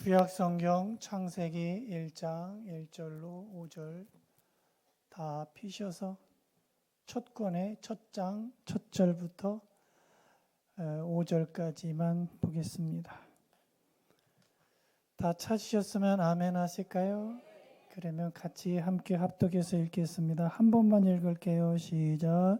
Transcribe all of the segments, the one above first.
구약 성경 창세기 1장 1절로 5절 다 피셔서 첫 권의 첫 장 첫 절부터 5절까지만 보겠습니다. 다 찾으셨으면 아멘 하실까요? 그러면 같이 함께 합독해서 읽겠습니다. 한 번만 읽을게요. 시작.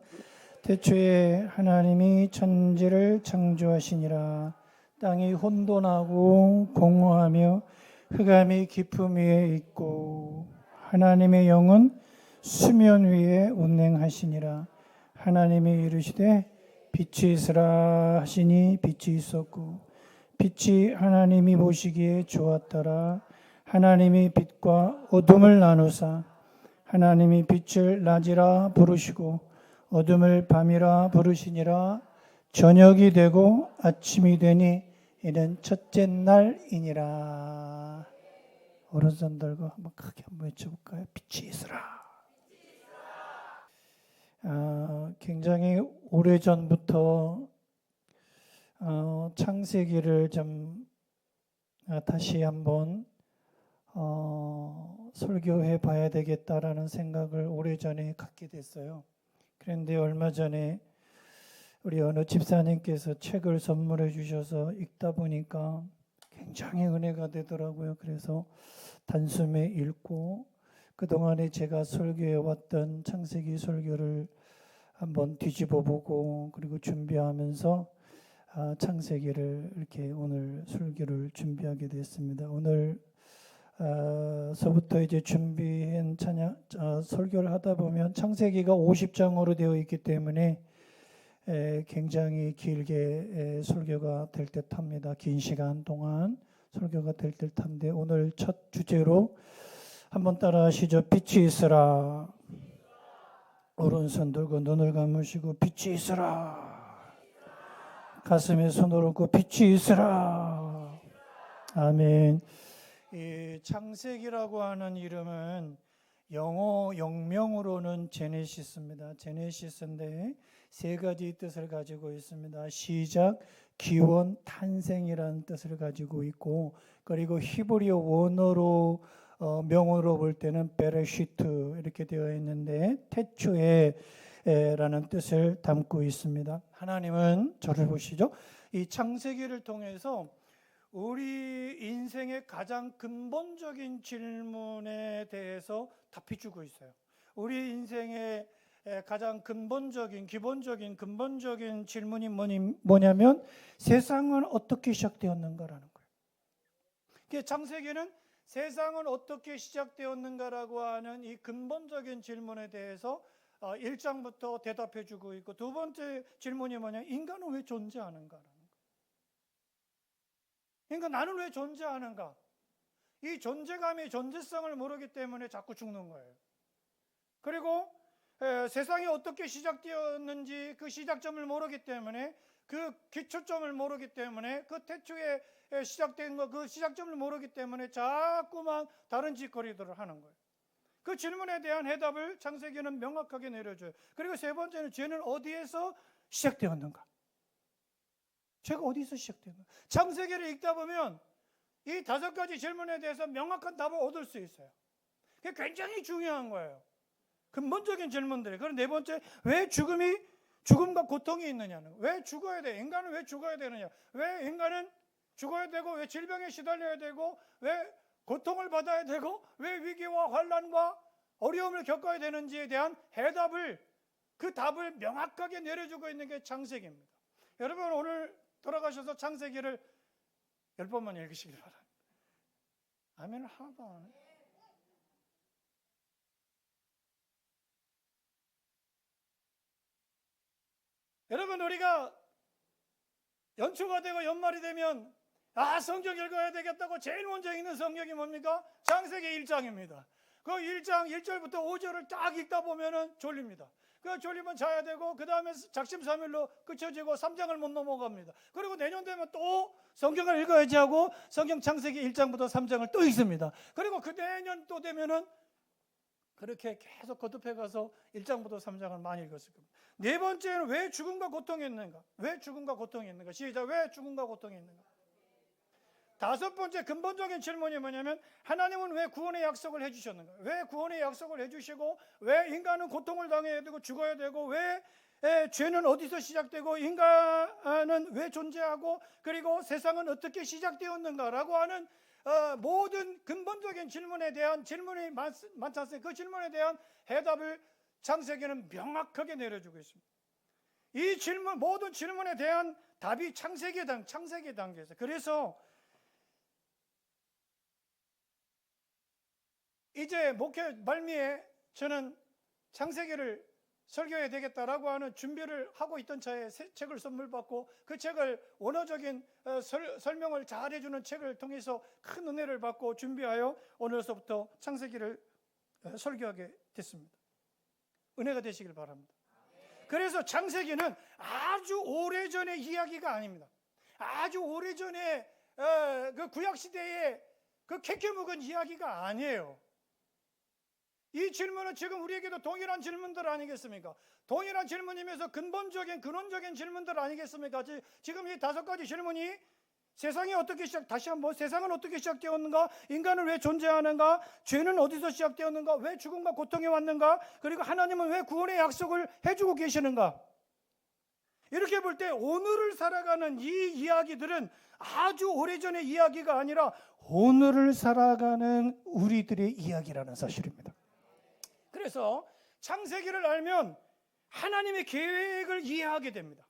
태초에 하나님이 천지를 창조하시니라. 땅이 혼돈하고 공허하며 흑암이 깊음 위에 있고 하나님의 영은 수면 위에 운행하시니라. 하나님이 이르시되 빛이 있으라 하시니 빛이 있었고 빛이 하나님이 보시기에 좋았더라. 하나님이 빛과 어둠을 나누사 하나님이 빛을 낮이라 부르시고 어둠을 밤이라 부르시니라. 저녁이 되고 아침이 되니 이는 첫째 날이니라. 오른손 들고 한번 크게 한번 외쳐볼까요? 빛이 있으라. 굉장히 오래전부터 창세기를 좀 다시 한번 설교해 봐야 되겠다라는 생각을 오래전에 갖게 됐어요. 그런데 얼마 전에 우리 어느 집사님께서 책을 선물해 주셔서 읽다 보니까 굉장히 은혜가 되더라고요. 그래서 단숨에 읽고 그동안에 제가 설교해 왔던 창세기 설교를 한번 뒤집어 보고 그리고 준비하면서 창세기를 이렇게 오늘 설교를 준비하게 됐습니다. 오늘 서부터 이제 준비한 설교를 하다 보면 창세기가 50장으로 되어 있기 때문에 굉장히 길게 설교가 될 듯합니다. 긴 시간 동안 설교가 될 듯한데 오늘 첫 주제로 한번 따라 하시죠. 빛이 있으라. 오른손 들고 눈을 감으시고 빛이 있으라. 가슴에 손을 얹고 빛이 있으라. 아멘. 이 창세기라고 하는 이름은 영어 영명으로는 제네시스입니다. 제네시스인데 세 가지 뜻을 가지고 있습니다. 시작, 기원, 탄생이라는 뜻을 가지고 있고 그리고 히브리어 원어로 명어로 볼 때는 베레시트 이렇게 되어 있는데 태초에 라는 뜻을 담고 있습니다. 하나님은 저를 보시죠. 이 창세기를 통해서 우리 인생의 가장 근본적인 질문에 대해서 답해주고 있어요. 우리 인생의 가장 근본적인 근본적인 질문이 뭐냐면 세상은 어떻게 시작되었는가라는 거예요. 창세기는 세상은 어떻게 시작되었는가라고 하는 이 근본적인 질문에 대해서 1장부터 대답해주고 있고 두 번째 질문이 뭐냐? 인간은 왜 존재하는가라는 거예요. 그러니까 나는 왜 존재하는가? 이 존재감이 존재성을 모르기 때문에 자꾸 죽는 거예요. 그리고 세상이 어떻게 시작되었는지 그 시작점을 모르기 때문에 그 기초점을 모르기 때문에 그 태초에 시작된 거 그 시작점을 모르기 때문에 자꾸만 다른 짓거리들을 하는 거예요. 그 질문에 대한 해답을 창세기는 명확하게 내려줘요. 그리고 세 번째는 죄는 어디에서 시작되었는가? 죄가 어디서 시작되는가? 창세기를 읽다 보면 이 다섯 가지 질문에 대해서 명확한 답을 얻을 수 있어요. 그게 굉장히 중요한 거예요. 근본적인 질문들이. 그리고 네 번째, 왜 죽음과 고통이 있느냐는, 왜 죽어야 돼? 인간은 왜 죽어야 되느냐? 왜 인간은 죽어야 되고, 왜 질병에 시달려야 되고, 왜 고통을 받아야 되고, 왜 위기와 환난과 어려움을 겪어야 되는지에 대한 해답을, 그 답을 명확하게 내려주고 있는 게 창세기입니다. 여러분 오늘 돌아가셔서 창세기를 10번만 읽으시길 바랍니다. 아멘을 하나도 안 해요. 여러분 우리가 연초가 되고 연말이 되면 성경 읽어야 되겠다고 제일 먼저 읽는 성경이 뭡니까? 창세기 1장입니다. 그 1장 1절부터 5절을 딱 읽다 보면은 졸립니다. 그 졸리면 자야 되고 그 다음에 작심삼일로 그쳐지고 3장을 못 넘어갑니다. 그리고 내년 되면 또 성경을 읽어야지 하고 성경 창세기 1장부터 3장을 또 읽습니다. 그리고 그 내년 또 되면은 그렇게 계속 거듭해 가서 1장부터 3장을 많이 읽었을 겁니다. 네 번째는 왜 죽음과 고통이 있는가? 왜 죽음과 고통이 있는가? 시작. 왜 죽음과 고통이 있는가? 다섯 번째 근본적인 질문이 뭐냐면 하나님은 왜 구원의 약속을 해주셨는가? 왜 구원의 약속을 해주시고 왜 인간은 고통을 당해야 되고 죽어야 되고 왜 죄는 어디서 시작되고 인간은 왜 존재하고 그리고 세상은 어떻게 시작되었는가라고 하는 모든 근본적인 질문에 대한 질문이 많지 않습니까? 그 질문에 대한 해답을 창세기는 명확하게 내려주고 있습니다. 이 질문, 모든 질문에 대한 답이 창세기 단계에서. 그래서 이제 목회 말미에 저는 창세기를 설교해야 되겠다라고 하는 준비를 하고 있던 차에 새 책을 선물 받고 그 책을 원어적인 설명을 잘 해주는 책을 통해서 큰 은혜를 받고 준비하여 오늘서부터 창세기를 설교하게 됐습니다. 은혜가 되시길 바랍니다. 그래서 창세기는 아주 오래전의 이야기가 아닙니다. 아주 오래전에 그 구약시대에 그 캐캐 묵은 이야기가 아니에요. 이 질문은 지금 우리에게도 동일한 질문들 아니겠습니까? 동일한 질문이면서 근본적인 근원적인 질문들 아니겠습니까? 지금 이 다섯 가지 질문이 세상이 어떻게 다시 한번 세상은 어떻게 시작되었는가? 인간은 왜 존재하는가? 죄는 어디서 시작되었는가? 왜 죽음과 고통이 왔는가? 그리고 하나님은 왜 구원의 약속을 해주고 계시는가? 이렇게 볼 때 오늘을 살아가는 이 이야기들은 아주 오래전의 이야기가 아니라 오늘을 살아가는 우리들의 이야기라는 사실입니다. 그래서 창세기를 알면 하나님의 계획을 이해하게 됩니다.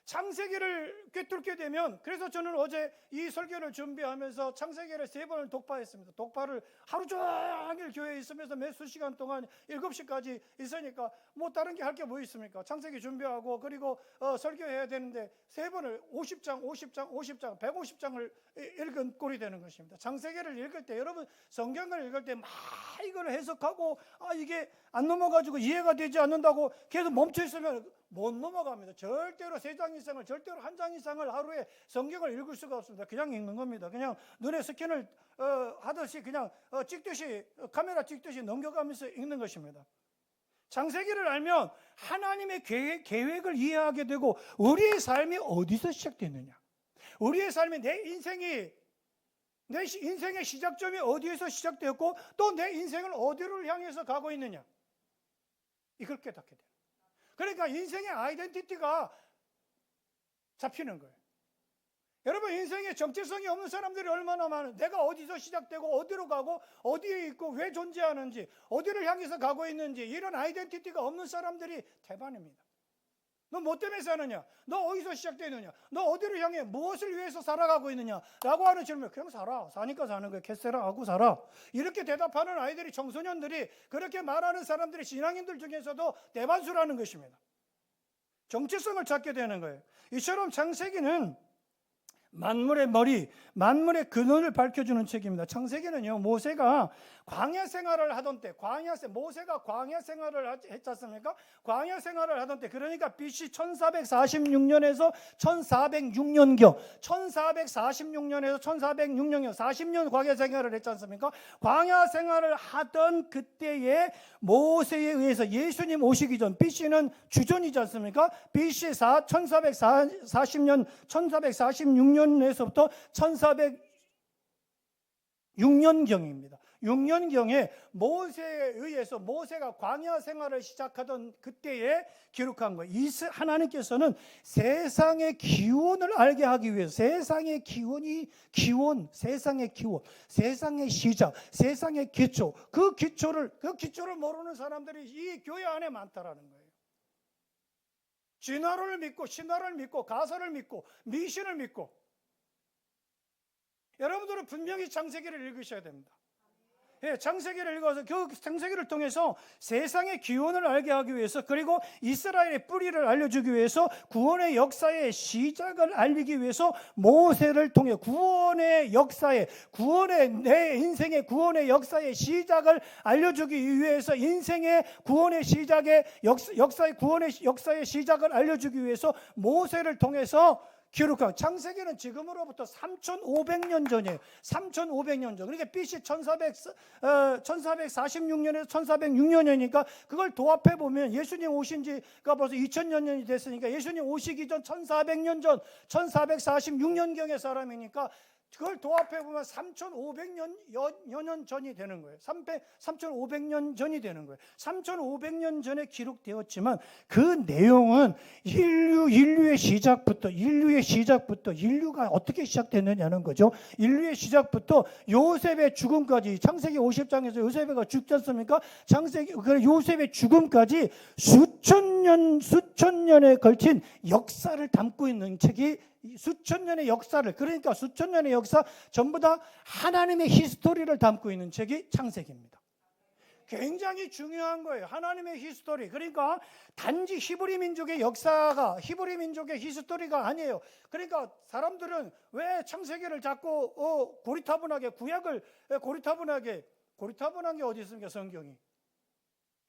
창세기를 꿰뚫게 되면, 그래서 저는 어제 이 설교를 준비하면서 창세기를 3번을 독파했습니다. 독파를 하루 종일 교회에 있으면서 몇 수시간 동안 7시까지 있으니까 뭐 다른 게 할 게 뭐 있습니까? 창세기 준비하고 그리고 설교해야 되는데 3번을 50장 150장을 읽은 꼴이 되는 것입니다. 창세기를 읽을 때, 여러분 성경을 읽을 때 막 이걸 해석하고 이게 안 넘어가지고 이해가 되지 않는다고 계속 멈춰 있으면 못 넘어갑니다. 절대로 3장 이상을, 절대로 1장 이상을 하루에 성경을 읽을 수가 없습니다. 그냥 읽는 겁니다. 그냥 눈에 스캔을 하듯이 그냥 찍듯이, 카메라 찍듯이 넘겨가면서 읽는 것입니다. 창세기를 알면 하나님의 계획을 이해하게 되고 우리의 삶이 어디서 시작됐느냐, 우리의 삶이, 내 인생의 시작점이 어디에서 시작되었고 또 내 인생을 어디를 향해서 가고 있느냐, 이걸 깨닫게 돼요. 그러니까 인생의 아이덴티티가 잡히는 거예요. 여러분, 인생에 정체성이 없는 사람들이 얼마나 많은, 내가 어디서 시작되고 어디로 가고 어디에 있고 왜 존재하는지, 어디를 향해서 가고 있는지, 이런 아이덴티티가 없는 사람들이 대반입니다. 너 뭐 때문에 사느냐? 너 어디서 시작되느냐? 너 어디를 향해 무엇을 위해서 살아가고 있느냐? 라고 하는 질문, 그냥 사니까 사는 거야. 개쎄라 하고 살아. 이렇게 대답하는 아이들이, 청소년들이, 그렇게 말하는 사람들이 신앙인들 중에서도 대반수라는 것입니다. 정체성을 찾게 되는 거예요. 이처럼 창세기는 만물의 머리, 만물의 근원을 밝혀주는 책입니다. 창세기는요, 모세가 광야 생활을 하던 때, 모세가 광야 생활을 했지 않습니까? 광야 생활을 하던 때, 그러니까 BC 1446년에서 1406년경, 1446년에서 1406년경 40년 광야 생활을 했지 않습니까? 광야 생활을 하던 그때에 모세에 의해서 예수님 오시기 전, BC는 주전이지 않습니까? BC 1440년, 1446년에서부터 1406년경입니다. 6년경에 모세에 의해서, 모세가 광야 생활을 시작하던 그때에 기록한 거예요. 하나님께서는 세상의 기원을 알게 하기 위해서, 세상의 기원, 세상의 시작, 세상의 기초, 그 기초를 모르는 사람들이 이 교회 안에 많다라는 거예요. 진화론을 믿고, 신화를 믿고, 가설을 믿고, 미신을 믿고. 여러분들은 분명히 창세기를 읽으셔야 됩니다. 창세기를 읽어서 그 창세기를 통해서 세상의 기원을 알게 하기 위해서, 그리고 이스라엘의 뿌리를 알려주기 위해서, 구원의 역사의 시작을 알리기 위해서 모세를 통해 구원의 역사에, 내 인생의 구원의 역사의 시작을 알려주기 위해서, 인생의 구원의 시작에, 구원의 역사의 시작을 알려주기 위해서 모세를 통해서 기록한 창세기는 지금으로부터 3,500년 전이에요. 3,500년 전. 그러니까 BC 1446년에서 1406년이니까 그걸 도합해 보면 예수님 오신 지가 벌써 2000년이 됐으니까 예수님 오시기 전 1400년 전, 1446년경의 사람이니까 그걸 도합해 보면 3,500년 전이 되는 거예요. 3,500년 전이 되는 거예요. 3,500년 전에 기록되었지만 그 내용은 인류의 시작부터 인류가 어떻게 시작됐느냐는 거죠. 인류의 시작부터 요셉의 죽음까지, 창세기 50장에서 요셉이가 죽지 않습니까? 요셉의 죽음까지 수천 년에 걸친 역사를 담고 있는 책이, 수천 년의 역사를, 그러니까 수천 년의 역사 전부 다 하나님의 히스토리를 담고 있는 책이 창세기입니다. 굉장히 중요한 거예요. 하나님의 히스토리. 그러니까 단지 히브리 민족의 역사가, 히브리 민족의 히스토리가 아니에요. 그러니까 사람들은 왜 창세기를 자꾸 고리타분하게, 구약을 고리타분한 게 어디 있습니까? 성경이.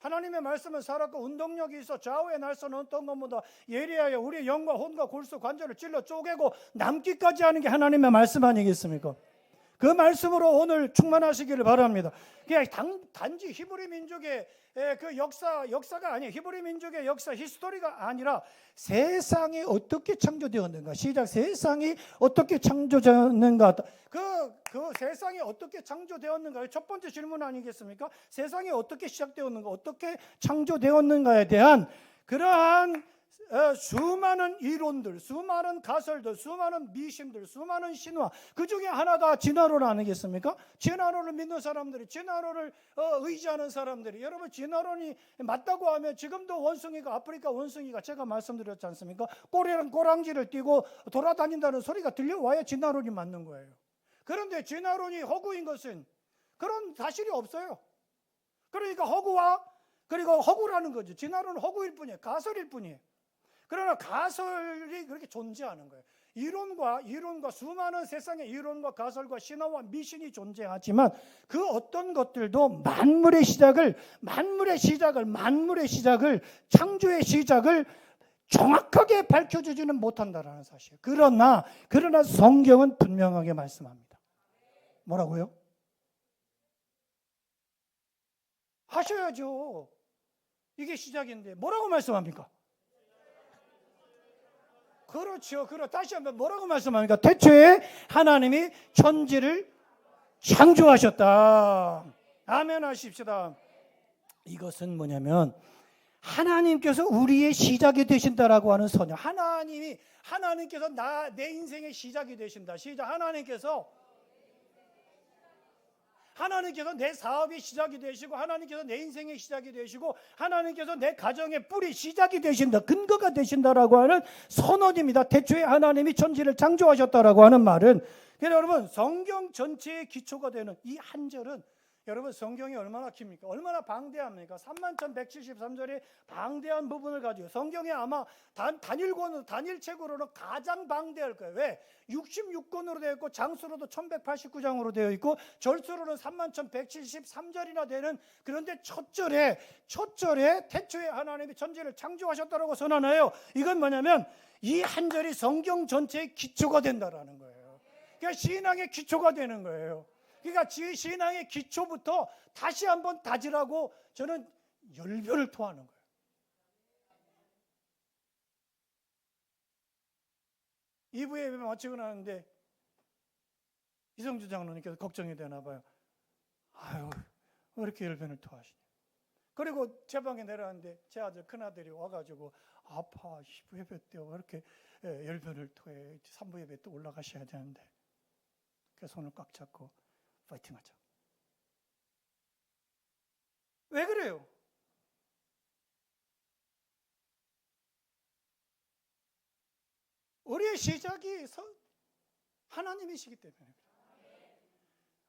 하나님의 말씀은 살았고 운동력이 있어 좌우의 날선 어떤 것보다 예리하여 우리의 영과 혼과 골수 관절을 찔러 쪼개고 남기까지 하는 게 하나님의 말씀 아니겠습니까? 그 말씀으로 오늘 충만하시기를 바랍니다. 그냥 단지 히브리 민족의 그 역사가 아니에요. 히브리 민족의 역사, 히스토리가 아니라 세상이 어떻게 창조되었는가. 시작. 세상이 어떻게 창조되었는가. 그 세상이 어떻게 창조되었는가. 첫 번째 질문 아니겠습니까? 세상이 어떻게 시작되었는가, 어떻게 창조되었는가에 대한 그러한 수많은 이론들, 수많은 가설들, 수많은 미신들, 수많은 신화, 그 중에 하나가 진화론 아니겠습니까? 진화론을 믿는 사람들이, 진화론을 의지하는 사람들이, 여러분 진화론이 맞다고 하면 지금도 원숭이가, 아프리카 원숭이가 제가 말씀드렸지 않습니까? 꼬리랑 꼬랑지를 띄고 돌아다닌다는 소리가 들려와야 진화론이 맞는 거예요. 그런데 진화론이 허구인 것은 그런 사실이 없어요. 그러니까 그리고 허구라는 거죠. 진화론은 허구일 뿐이에요. 가설일 뿐이에요. 그러나 가설이 그렇게 존재하는 거예요. 이론과 수많은 세상의 이론과 가설과 신화와 미신이 존재하지만 그 어떤 것들도 만물의 시작을, 창조의 시작을 정확하게 밝혀주지는 못한다라는 사실. 그러나 성경은 분명하게 말씀합니다. 뭐라고요? 하셔야죠. 이게 시작인데 뭐라고 말씀합니까? 그렇죠. 다시 한번 뭐라고 말씀합니까? 태초에 하나님이 천지를 창조하셨다. 아멘 하십시다. 이것은 뭐냐면 하나님께서 우리의 시작이 되신다라고 하는 선언. 하나님께서 내 인생의 시작이 되신다. 시작. 하나님께서 내 사업의 시작이 되시고, 하나님께서 내 인생의 시작이 되시고, 하나님께서 내 가정의 뿌리 시작이 되신다, 근거가 되신다라고 하는 선언입니다. 태초에 하나님이 천지를 창조하셨다라고 하는 말은, 여러분 성경 전체의 기초가 되는 이 한 절은, 여러분 성경이 얼마나 깁니까? 얼마나 방대합니까? 31,173절의 방대한 부분을 가지고, 성경에 아마 단일책으로는 가장 방대할 거예요. 왜? 66권으로 되어 있고 장수로도 1189장으로 되어 있고 절수로는 31,173절이나 되는, 그런데 첫 절에 태초에 하나님이 천지를 창조하셨다고 선언해요. 이건 뭐냐면 이 한 절이 성경 전체의 기초가 된다라는 거예요. 그러니까 신앙의 기초가 되는 거예요. 그러니까 신앙의 기초부터 다시 한번 다지라고 저는 열변을 토하는 거예요. 이부 예배 마치고 나는데 이성주 장로님께서 걱정이 되나 봐요. 아유, 왜 이렇게 열변을 토하시냐. 그리고 제 방에 내려왔는데 제 아들 큰아들이 와가지고, 아파, 2부 예배 때 왜 이렇게 열변을 토해. 3부 예배 때 올라가셔야 되는데. 그래서 손을 꽉 잡고 파이팅하자. 왜 그래요? 우리의 시작이 하나님이시기 때문에.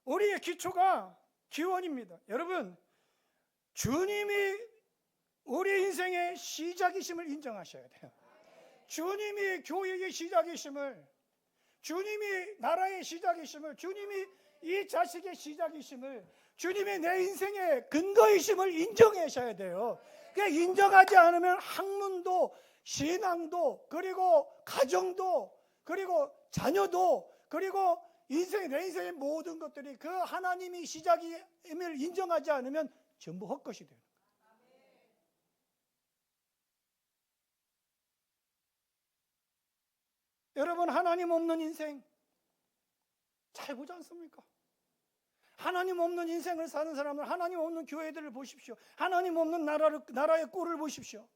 우리의 기초가 기원입니다. 여러분, 주님이 우리 인생의 시작이심을 인정하셔야 돼요. 주님이 교회의 시작이심을, 주님이 나라의 시작이심을, 주님이 이 자식의 시작이심을, 주님이 내 인생의 근거이심을 인정하셔야 돼요. 그러니까 인정하지 않으면 학문도, 신앙도, 그리고 가정도, 그리고 자녀도, 그리고 내 인생의 모든 것들이 그 하나님이 시작임을 인정하지 않으면 전부 헛것이 돼요. 여러분, 하나님 없는 인생, 잘 보지 않습니까? 하나님 없는 인생을 사는 사람은 하나님 없는 교회들을 보십시오. 하나님 없는 나라의 꼴을 보십시오.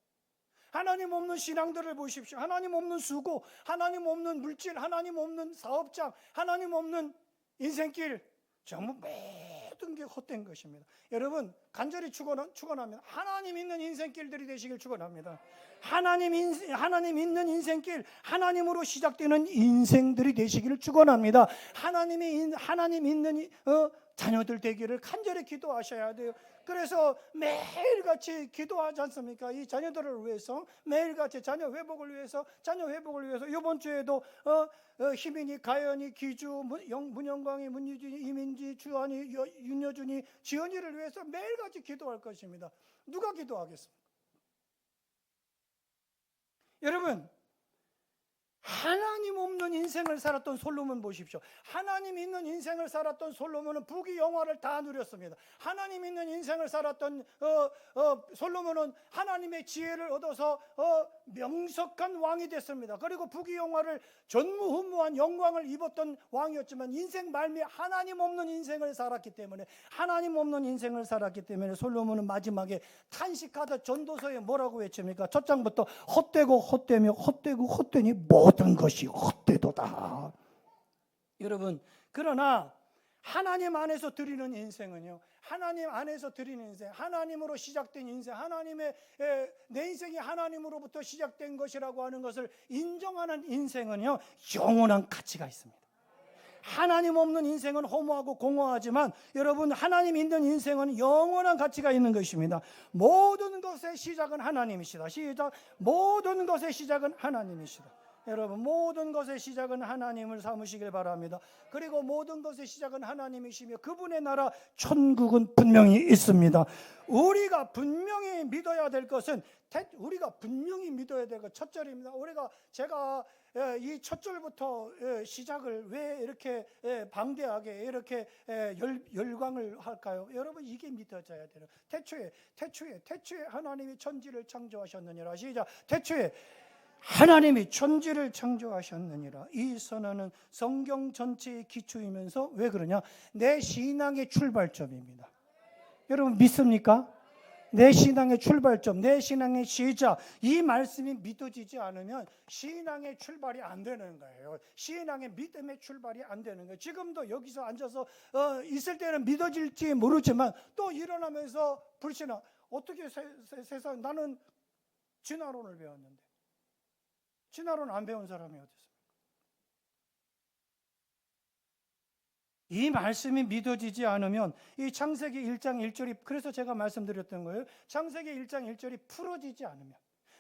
하나님 없는 신앙들을 보십시오. 하나님 없는 수고, 하나님 없는 물질, 하나님 없는 사업장, 하나님 없는 인생길, 전부 모든 게 헛된 것입니다. 여러분, 간절히 축원합니다. 하나님 있는 인생길들이 되시길 축원합니다. 하나님 있는 인생길, 하나님으로 시작되는 인생들이 되시기를 축원합니다. 하나님 있는 자녀들 되기를 간절히 기도하셔야 돼요. 그래서 매일같이 기도하지 않습니까? 이 자녀들을 위해서, 매일같이 자녀 회복을 위해서 이번 주에도 희민이, 가연이, 기주, 문영광이, 문유진이, 이민지, 주한이, 윤여준이, 지연이를 위해서 매일같이 기도할 것입니다. 누가 기도하겠습니까? 여러분, 하나님 없는 인생을 살았던 솔로몬 보십시오. 하나님 있는 인생을 살았던 솔로몬은 부귀 영화를 다 누렸습니다. 하나님 있는 인생을 살았던 솔로몬은 하나님의 지혜를 얻어서 명석한 왕이 됐습니다. 그리고 부귀 영화를 전무후무한 영광을 입었던 왕이었지만 인생 말미에 하나님 없는 인생을 살았기 때문에 솔로몬은 마지막에 탄식하다 전도서에 뭐라고 외칩니까? 첫 장부터 헛되고 헛되며 헛되고 헛되니 모든 것이 헛되도다. 여러분, 그러나 하나님 안에서 드리는 인생은요, 하나님 안에서 드리는 인생, 하나님으로 시작된 인생, 내 인생이 하나님으로부터 시작된 것이라고 하는 것을 인정하는 인생은요, 영원한 가치가 있습니다. 하나님 없는 인생은 허무하고 공허하지만 여러분, 하나님 있는 인생은 영원한 가치가 있는 것입니다. 모든 것의 시작은 하나님이시다. 모든 것의 시작은 하나님이시다. 여러분, 모든 것의 시작은 하나님을 삼으시길 바랍니다. 그리고 모든 것의 시작은 하나님이시며 그분의 나라 천국은 분명히 있습니다. 우리가 분명히 믿어야 될 것은 첫 절입니다. 제가 이 첫 절부터 시작을 왜 이렇게 방대하게 이렇게 열광을 할까요? 여러분, 이게 믿어져야 돼요. 태초에 하나님이 천지를 창조하셨느니라. 시작. 태초에 하나님이 천지를 창조하셨느니라. 이 선언은 성경 전체의 기초이면서 왜 그러냐? 내 신앙의 출발점입니다. 여러분, 믿습니까? 내 신앙의 출발점, 내 신앙의 시작, 이 말씀이 믿어지지 않으면 신앙의 출발이 안 되는 거예요. 신앙의 믿음의 출발이 안 되는 거예요. 지금도 여기서 앉아서 있을 때는 믿어질지 모르지만 또 일어나면서 불신앙. 어떻게 세상, 나는 진화론을 배웠는데 진화론 안 배운 사람이 어디 있습니까? 이 말씀이 믿어지지 않으면 이 창세기 1장 1절이, 그래서 제가 말씀드렸던 거예요. 창세기 1장 1절이 풀어지지 않으면,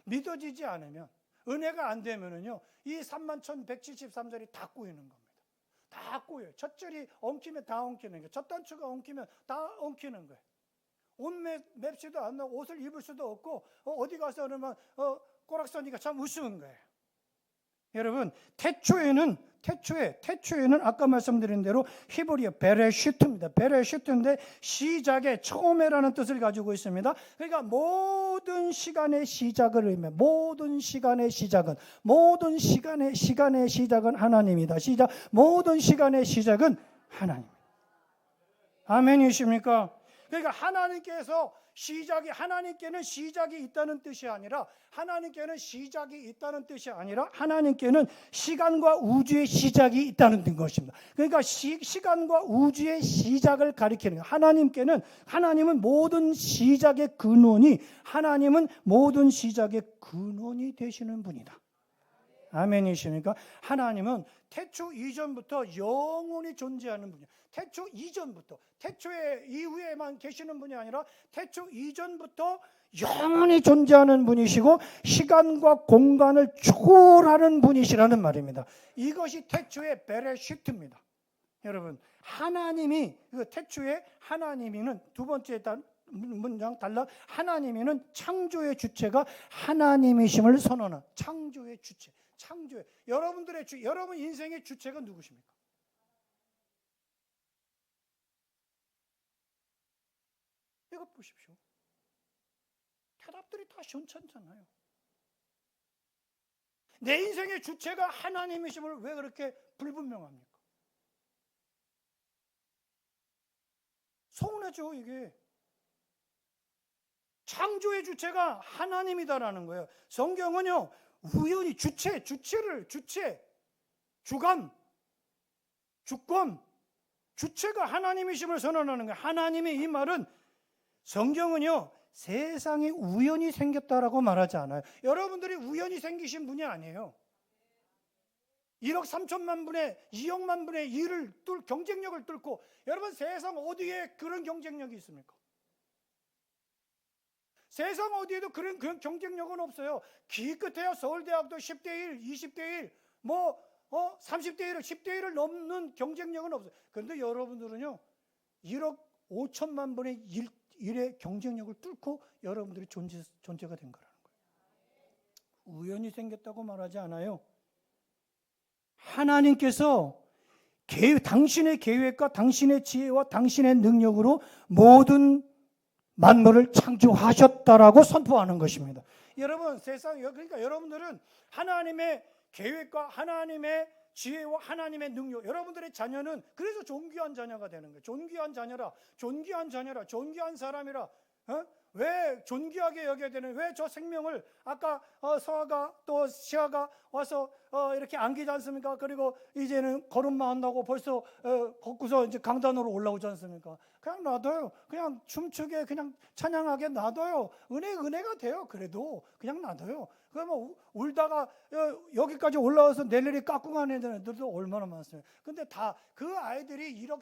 믿어지지 않으면, 은혜가 안 되면은요, 이 31,173절이 다 꼬이는 겁니다. 다 꼬여요. 첫 절이 엉키면 다 엉키는 거예요. 첫 단추가 엉키면 다 엉키는 거예요. 옷 맵시도 안 나고 옷을 입을 수도 없고 어디 가서 그러면 꼬락서니까 참 우스운 거예요. 여러분, 태초에는 아까 말씀드린 대로 히브리어 베레시트입니다. 베레시트인데 시작의, 처음에라는 뜻을 가지고 있습니다. 그러니까 모든 시간의 시작을 의미해요. 모든 시간의 시작은 하나님이다. 모든 시간의 시작은 하나님. 아멘이십니까? 그러니까 하나님께는 시작이 있다는 뜻이 아니라 하나님께는 시간과 우주의 시작이 있다는 것입니다. 그러니까 시간과 우주의 시작을 가리키는 거예요. 하나님은 모든 시작의 근원이 되시는 분이다. 아멘이십니까? 하나님은 태초 이전부터 영원히 존재하는 분이에요. 태초 이전부터, 태초의 이후에만 계시는 분이 아니라 태초 이전부터 영원히 존재하는 분이시고 시간과 공간을 초월하는 분이시라는 말입니다. 이것이 태초의 베레시트입니다. 여러분, 하나님이 태초에 하나님이는 두 번째 문장 달라, 하나님이는 창조의 주체가 하나님이심을 선언한 창조의 주체. 여러분 인생의 주체가 누구십니까? 이거 보십시오. 대답들이 다 시원찮잖아요. 내 인생의 주체가 하나님이심을 왜 그렇게 불분명합니까? 서운하죠, 이게. 창조의 주체가 하나님이다라는 거예요. 성경은요, 우연히 주체, 주감, 주권, 주체가 하나님이심을 선언하는 거예요. 하나님의 이 말은 성경은요, 세상이 우연히 생겼다라고 말하지 않아요. 여러분들이 우연히 생기신 분이 아니에요. 1억 3천만 분의 2억만 분의 1을 경쟁력을 뚫고, 여러분 세상 어디에 그런 경쟁력이 있습니까? 세상 어디에도 그런 경쟁력은 없어요. 기껏해야 서울대학도 10대 1, 20대 1, 30대 1, 10대 1을 넘는 경쟁력은 없어요. 그런데 여러분들은요, 1억 5천만 분의 1의 경쟁력을 뚫고 여러분들이 존재가 된 거라는 거예요. 우연히 생겼다고 말하지 않아요. 하나님께서 당신의 계획과 당신의 지혜와 당신의 능력으로 모든 만물을 창조하셨다라고 선포하는 것입니다. 여러분, 그러니까 여러분들은 하나님의 계획과 하나님의 지혜와 하나님의 능력, 여러분들의 자녀는 그래서 존귀한 자녀가 되는 거예요. 존귀한 자녀라, 존귀한 사람이라. 왜 존귀하게 여겨야 되는, 왜 저 생명을 아까 서아가 또 시아가 와서 이렇게 안기지 않습니까? 그리고 이제는 걸음만 한다고 벌써 걷고서 이제 강단으로 올라오지 않습니까? 그냥 놔둬요. 그냥 춤추게, 그냥 찬양하게 놔둬요. 은혜가 돼요. 그래도 그냥 놔둬요. 그러면 울다가 여기까지 올라와서 내일이 깎고 가는 애들도 얼마나 많습니까? 근데 다 그 아이들이 1억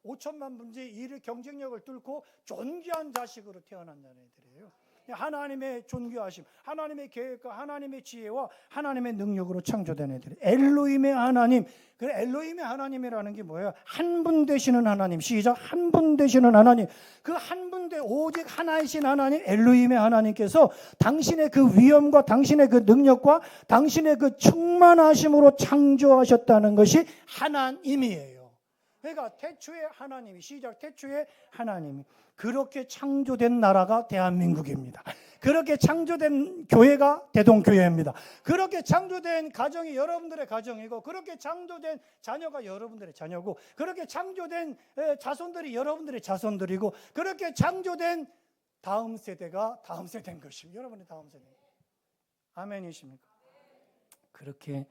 5천만 분의 1의 경쟁력을 뚫고 존귀한 자식으로 태어난다는 애들이에요. 하나님의 존귀하심, 하나님의 계획과 하나님의 지혜와 하나님의 능력으로 창조된 애들. 엘로힘의 하나님. 그 엘로힘의 하나님이라는 게 뭐예요? 한 분 되시는 하나님. 시작. 한 분 되시는 하나님. 그 한 분 오직 하나이신 하나님, 엘로힘의 하나님께서 당신의 그 위엄과 당신의 그 능력과 당신의 그 충만하심으로 창조하셨다는 것이 하나님이에요. 그러니까 태초에 하나님이, 시작. 태초에 하나님이. 그렇게 창조된 나라가 대한민국입니다. 그렇게 창조된 교회가 대동교회입니다. 그렇게 창조된 가정이 여러분들의 가정이고, 그렇게 창조된 자녀가 여러분들의 자녀고, 그렇게 창조된 자손들이 여러분들의 자손들이고, 그렇게 창조된 다음 세대가 다음 세대인 것입니다. 여러분의 다음 세대. 아멘이십니까? 그렇게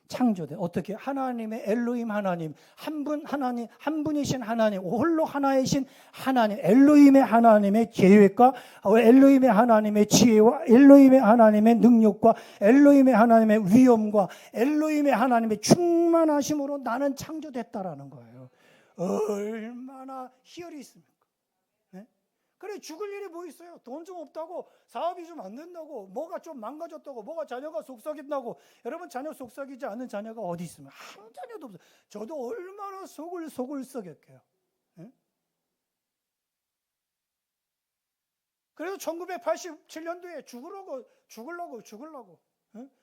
창조된, 어떻게? 하나님의 엘로힘 하나님, 하나님, 한 분이신 하나님, 홀로 하나이신 하나님, 엘로힘의 하나님의 계획과 엘로힘의 하나님의 지혜와 엘로힘의 하나님의 능력과 엘로힘의 하나님의 위엄과 엘로힘의 하나님의 충만하심으로 나는 창조됐다라는 거예요. 얼마나 희열이 있습니까? 그래, 죽을 일이 뭐 있어요? 돈 좀 없다고, 사업이 좀 안 된다고, 뭐가 좀 망가졌다고, 뭐가 자녀가 속썩인다고. 여러분, 자녀 속썩이지 않은 자녀가 어디 있으면 한 자녀도 없어요. 저도 얼마나 속을 썩였게요. 그래서 1987년도에 죽으려고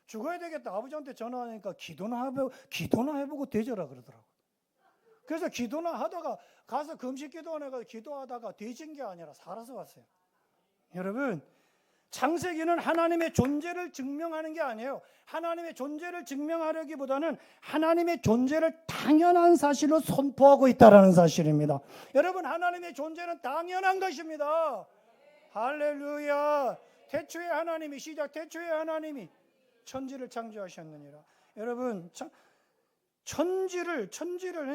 죽어야 되겠다. 아버지한테 전화하니까 기도나 해보고 되져라 그러더라고. 그래서 기도나 하다가 가서 금식 기도원에 기도하다가 되진 게 아니라 살아서 왔어요. 여러분, 창세기는 하나님의 존재를 증명하는 게 아니에요. 하나님의 존재를 증명하려기보다는 하나님의 존재를 당연한 사실로 선포하고 있다는 사실입니다. 여러분, 하나님의 존재는 당연한 것입니다. 할렐루야. 태초에 하나님이, 시작. 태초에 하나님이 천지를 창조하셨느니라. 여러분, 천지를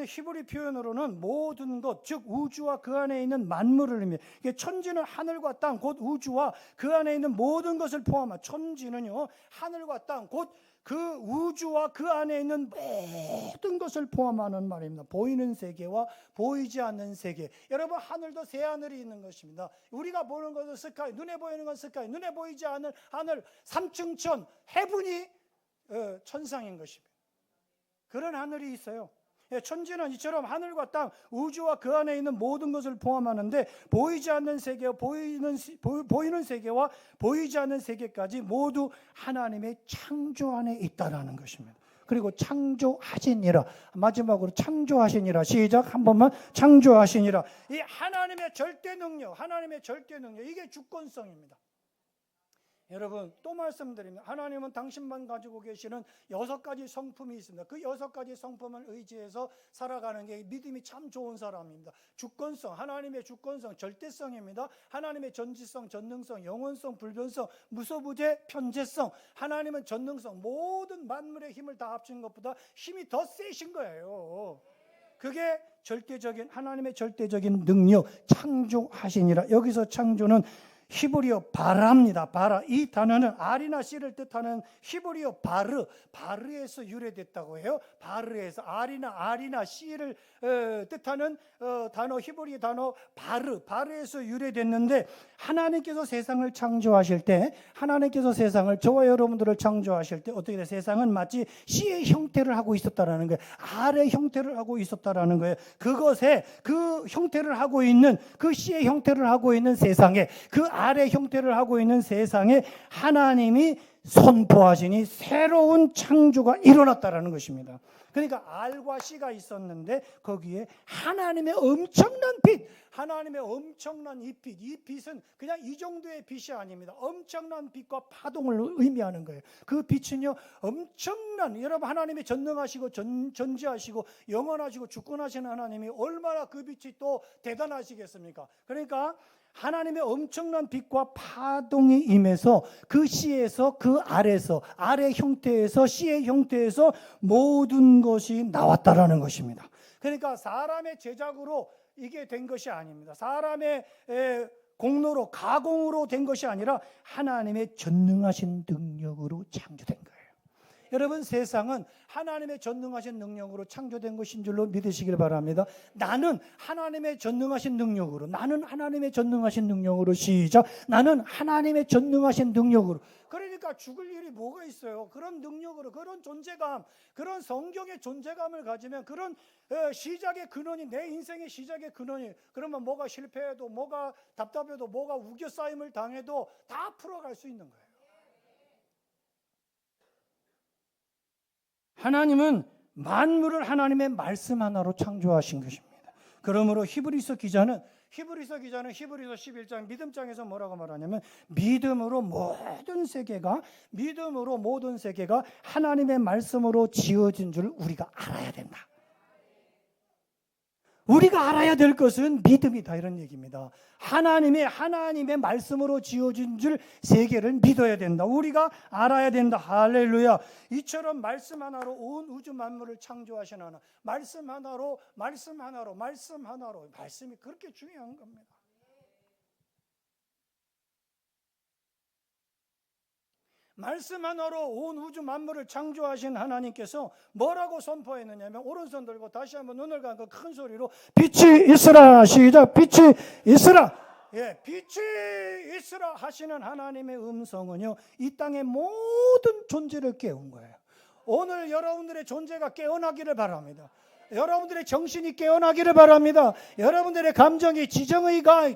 히브리 표현으로는 모든 것, 즉 우주와 그 안에 있는 만물을 의미해요. 천지는 하늘과 땅, 곧 우주와 그 안에 있는 모든 것을 포함한, 천지는요, 하늘과 땅, 곧 그 우주와 그 안에 있는 모든 것을 포함하는 말입니다. 보이는 세계와 보이지 않는 세계. 여러분, 하늘도 새 하늘이 있는 것입니다. 우리가 보는 것은 스카이, 눈에 보이는 건 스카이, 눈에 보이지 않는 하늘, 삼층천, 해분이 천상인 것입니다. 그런 하늘이 있어요. 천지는 이처럼 하늘과 땅, 우주와 그 안에 있는 모든 것을 포함하는데, 보이지 않는 세계와 보이는 세계와 보이지 않는 세계까지 모두 하나님의 창조 안에 있다라는 것입니다. 그리고 창조하시니라. 마지막으로 창조하시니라. 시작. 한 번만. 창조하시니라. 이 하나님의 절대 능력, 이게 주권성입니다. 여러분 또 말씀드립니다. 하나님은 당신만 가지고 계시는 6가지 성품이 있습니다. 그 6가지 성품을 의지해서 살아가는 게 믿음이 참 좋은 사람입니다. 주권성, 하나님의 주권성, 절대성입니다. 하나님의 전지성, 전능성, 영원성, 불변성, 무소부재, 편재성. 하나님은 전능성, 모든 만물의 힘을 다 합친 것보다 힘이 더 세신 거예요. 그게 절대적인 하나님의 절대적인 능력, 창조하시니라. 여기서 창조는 히브리어 바라입니다. 바라. 이 단어는 R이나 C를 뜻하는 히브리어 바르에서 유래됐다고 해요. 바르에서 R이나 C를 뜻하는 단어, 히브리 단어 바르에서 유래됐는데, 하나님께서 세상을 창조하실 때, 하나님께서 세상을, 저와 여러분들을 창조하실 때 어떻게 돼? 세상은 마치 C의 형태를 하고 있었다라는 거예요. R의 형태를 하고 있었다라는 거예요. 그것에 그 형태를 하고 있는, 그 C의 형태를 하고 있는 세상에, 그 R의 형태를 하고 있는 세상에 하나님이 선포하시니 새로운 창조가 일어났다라는 것입니다. 그러니까 R과 C가 있었는데 거기에 하나님의 엄청난 빛, 하나님의 엄청난 이 빛은 그냥 이 정도의 빛이 아닙니다. 엄청난 빛과 파동을 의미하는 거예요. 그 빛은요, 엄청난, 여러분 하나님이 전능하시고 전지하시고 영원하시고 주권하시는 하나님이 얼마나 그 빛이 또 대단하시겠습니까? 그러니까 하나님의 엄청난 빛과 파동이 임해서 그 C에서, 그 R에서, R의 형태에서, C의 형태에서 모든 것이 나왔다라는 것입니다. 그러니까 사람의 제작으로 이게 된 것이 아닙니다. 사람의 공로로, 가공으로 된 것이 아니라 하나님의 전능하신 능력으로 창조된 거예요. 여러분, 세상은 하나님의 전능하신 능력으로 창조된 것인 줄로 믿으시길 바랍니다. 나는 하나님의 전능하신 능력으로, 나는 하나님의 전능하신 능력으로, 시작. 나는 하나님의 전능하신 능력으로. 그러니까 죽을 일이 뭐가 있어요? 그런 능력으로, 그런 존재감, 그런 성경의 존재감을 가지면, 그런 시작의 근원이, 내 인생의 시작의 근원이, 그러면 뭐가 실패해도, 뭐가 답답해도, 뭐가 우겨싸임을 당해도 다 풀어갈 수 있는 거예요. 하나님은 만물을 하나님의 말씀 하나로 창조하신 것입니다. 그러므로 히브리서 기자는 히브리서 11장 믿음장에서 뭐라고 말하냐면, 믿음으로 모든 세계가 하나님의 말씀으로 지어진 줄 우리가 알아야 된다. 우리가 알아야 될 것은 믿음이다, 이런 얘기입니다. 하나님의 말씀으로 지어진 줄 세계를 믿어야 된다. 우리가 알아야 된다. 할렐루야. 이처럼 말씀 하나로 온 우주 만물을 창조하신 하나, 말씀 하나로 말씀이 그렇게 중요한 겁니다. 말씀 하나로 온 우주 만물을 창조하신 하나님께서 뭐라고 선포했느냐면, 오른손 들고 다시 한번 눈을 감고 큰 소리로 빛이 있으라. 시작. 빛이 있으라. 빛이 있으라 하시는 하나님의 음성은요, 이 땅의 모든 존재를 깨운 거예요. 오늘 여러분들의 존재가 깨어나기를 바랍니다. 여러분들의 정신이 깨어나기를 바랍니다. 여러분들의 감정이, 지정의가,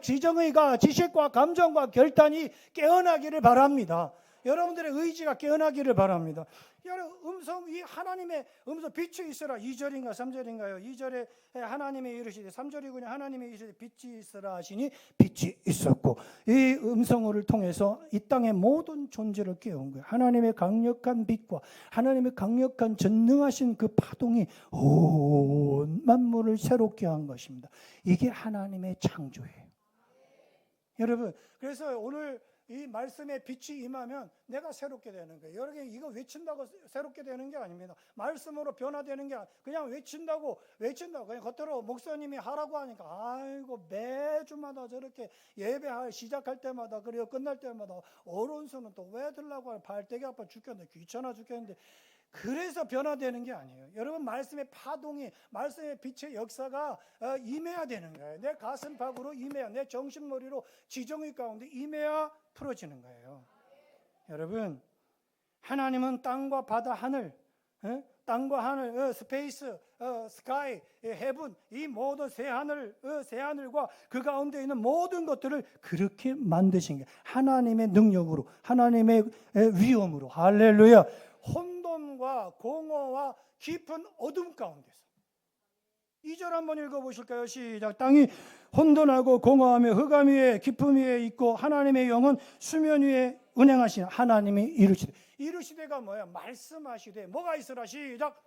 지식과 감정과 결단이 깨어나기를 바랍니다. 여러분들의 의지가 깨어나기를 바랍니다. 이 하나님의 음성, 빛이 있으라. 2절인가 3절인가요? 2절에 하나님이 이르시되, 3절이군요. 하나님이 이르시되 빛이 있으라 하시니 빛이 있었고, 이 음성을 통해서 이 땅의 모든 존재를 깨운 거예요. 하나님의 강력한 빛과 하나님의 강력한 전능하신 그 파동이 온 만물을 새롭게 한 것입니다. 이게 하나님의 창조예요. 여러분, 그래서 오늘 이 말씀에 빛이 임하면 내가 새롭게 되는 거예요. 여러분, 이거 외친다고 새롭게 되는 게 아닙니다. 말씀으로 변화되는 게 그냥 외친다고 그냥 겉으로 목사님이 하라고 하니까, 아이고 매주마다 저렇게 예배 시작할 때마다, 그리고 끝날 때마다 오른손은 또 왜 들라고 하는, 발대기 아파 죽겠는데, 귀찮아 죽겠는데, 그래서 변화되는 게 아니에요. 여러분, 말씀의 파동이, 말씀의 빛의 역사가 임해야 되는 거예요. 내 가슴 밖으로 임해야, 내 정신머리로 지정의 가운데 임해야 풀어지는 거예요. 여러분, 하나님은 땅과 바다, 하늘, 땅과 하늘, 스페이스, 스카이, 헤븐, 이 모든 새하늘과 그 가운데 있는 모든 것들을 그렇게 만드신 거예요. 하나님의 능력으로, 하나님의 위엄으로. 할렐루야. 혼돈과 공허와 깊은 어둠 가운데서 2절 한번 읽어보실까요? 시작. 땅이 혼돈하고 공허하며 흑암 위에 깊음 위에 있고 하나님의 영은 수면 위에 운행하시는 하나님이 이르시되. 이르시되가 뭐야? 말씀하시되. 뭐가 있으라? 시작.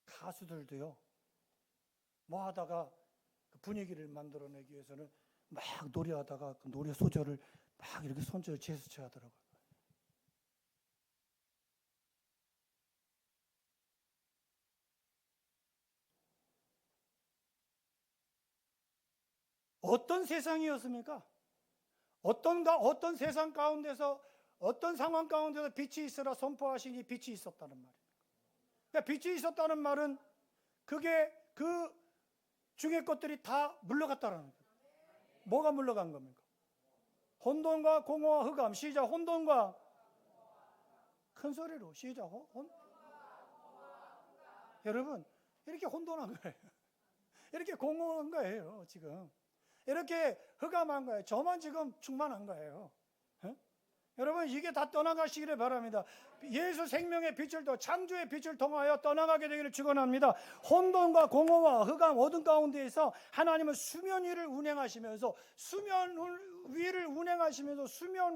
가수들도요, 뭐 하다가 분위기를 만들어내기 위해서는 막 노래하다가 그 노래 소절을 막 이렇게 손절을 제스처 하더라고요. 어떤 세상이었습니까? 어떤 세상 가운데서, 어떤 상황 가운데서 빛이 있으라 선포하시니 빛이 있었다는 말이에요. 그러니까 빛이 있었다는 말은 그게 그 중의 것들이 다 물러갔다는 거예요. 뭐가 물러간 겁니까? 혼돈과 공허와 흑암. 시작. 혼돈과, 큰 소리로 시작. 여러분, 이렇게 혼돈한 거예요. 이렇게 공허한 거예요, 지금. 이렇게 흑암한 거예요. 저만 지금 충만한 거예요. 에? 여러분, 이게 다 떠나가시기를 바랍니다. 예수 생명의 빛을 창조의 빛을 통하여 떠나가게 되기를 축원합니다. 혼돈과 공허와 흑암 어둠 가운데에서 하나님은 수면 위를 운행하시면서, 수면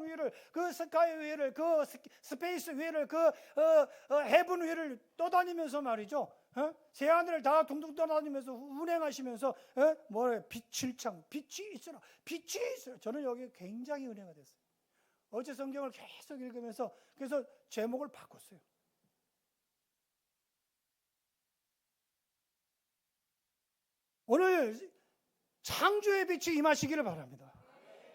위를, 그 스카이 위를, 그 스페이스 위를, 그 헤븐 위를 떠다니면서 말이죠. 새 하늘을 다 둥둥 떠다니면서 운행하시면서 뭐래? 빛을 빛이 있으라. 빛이 있으라. 저는 여기 굉장히 은혜가 됐어요. 어제 성경을 계속 읽으면서 그래서 제목을 바꿨어요. 오늘 창조의 빛이 임하시기를 바랍니다.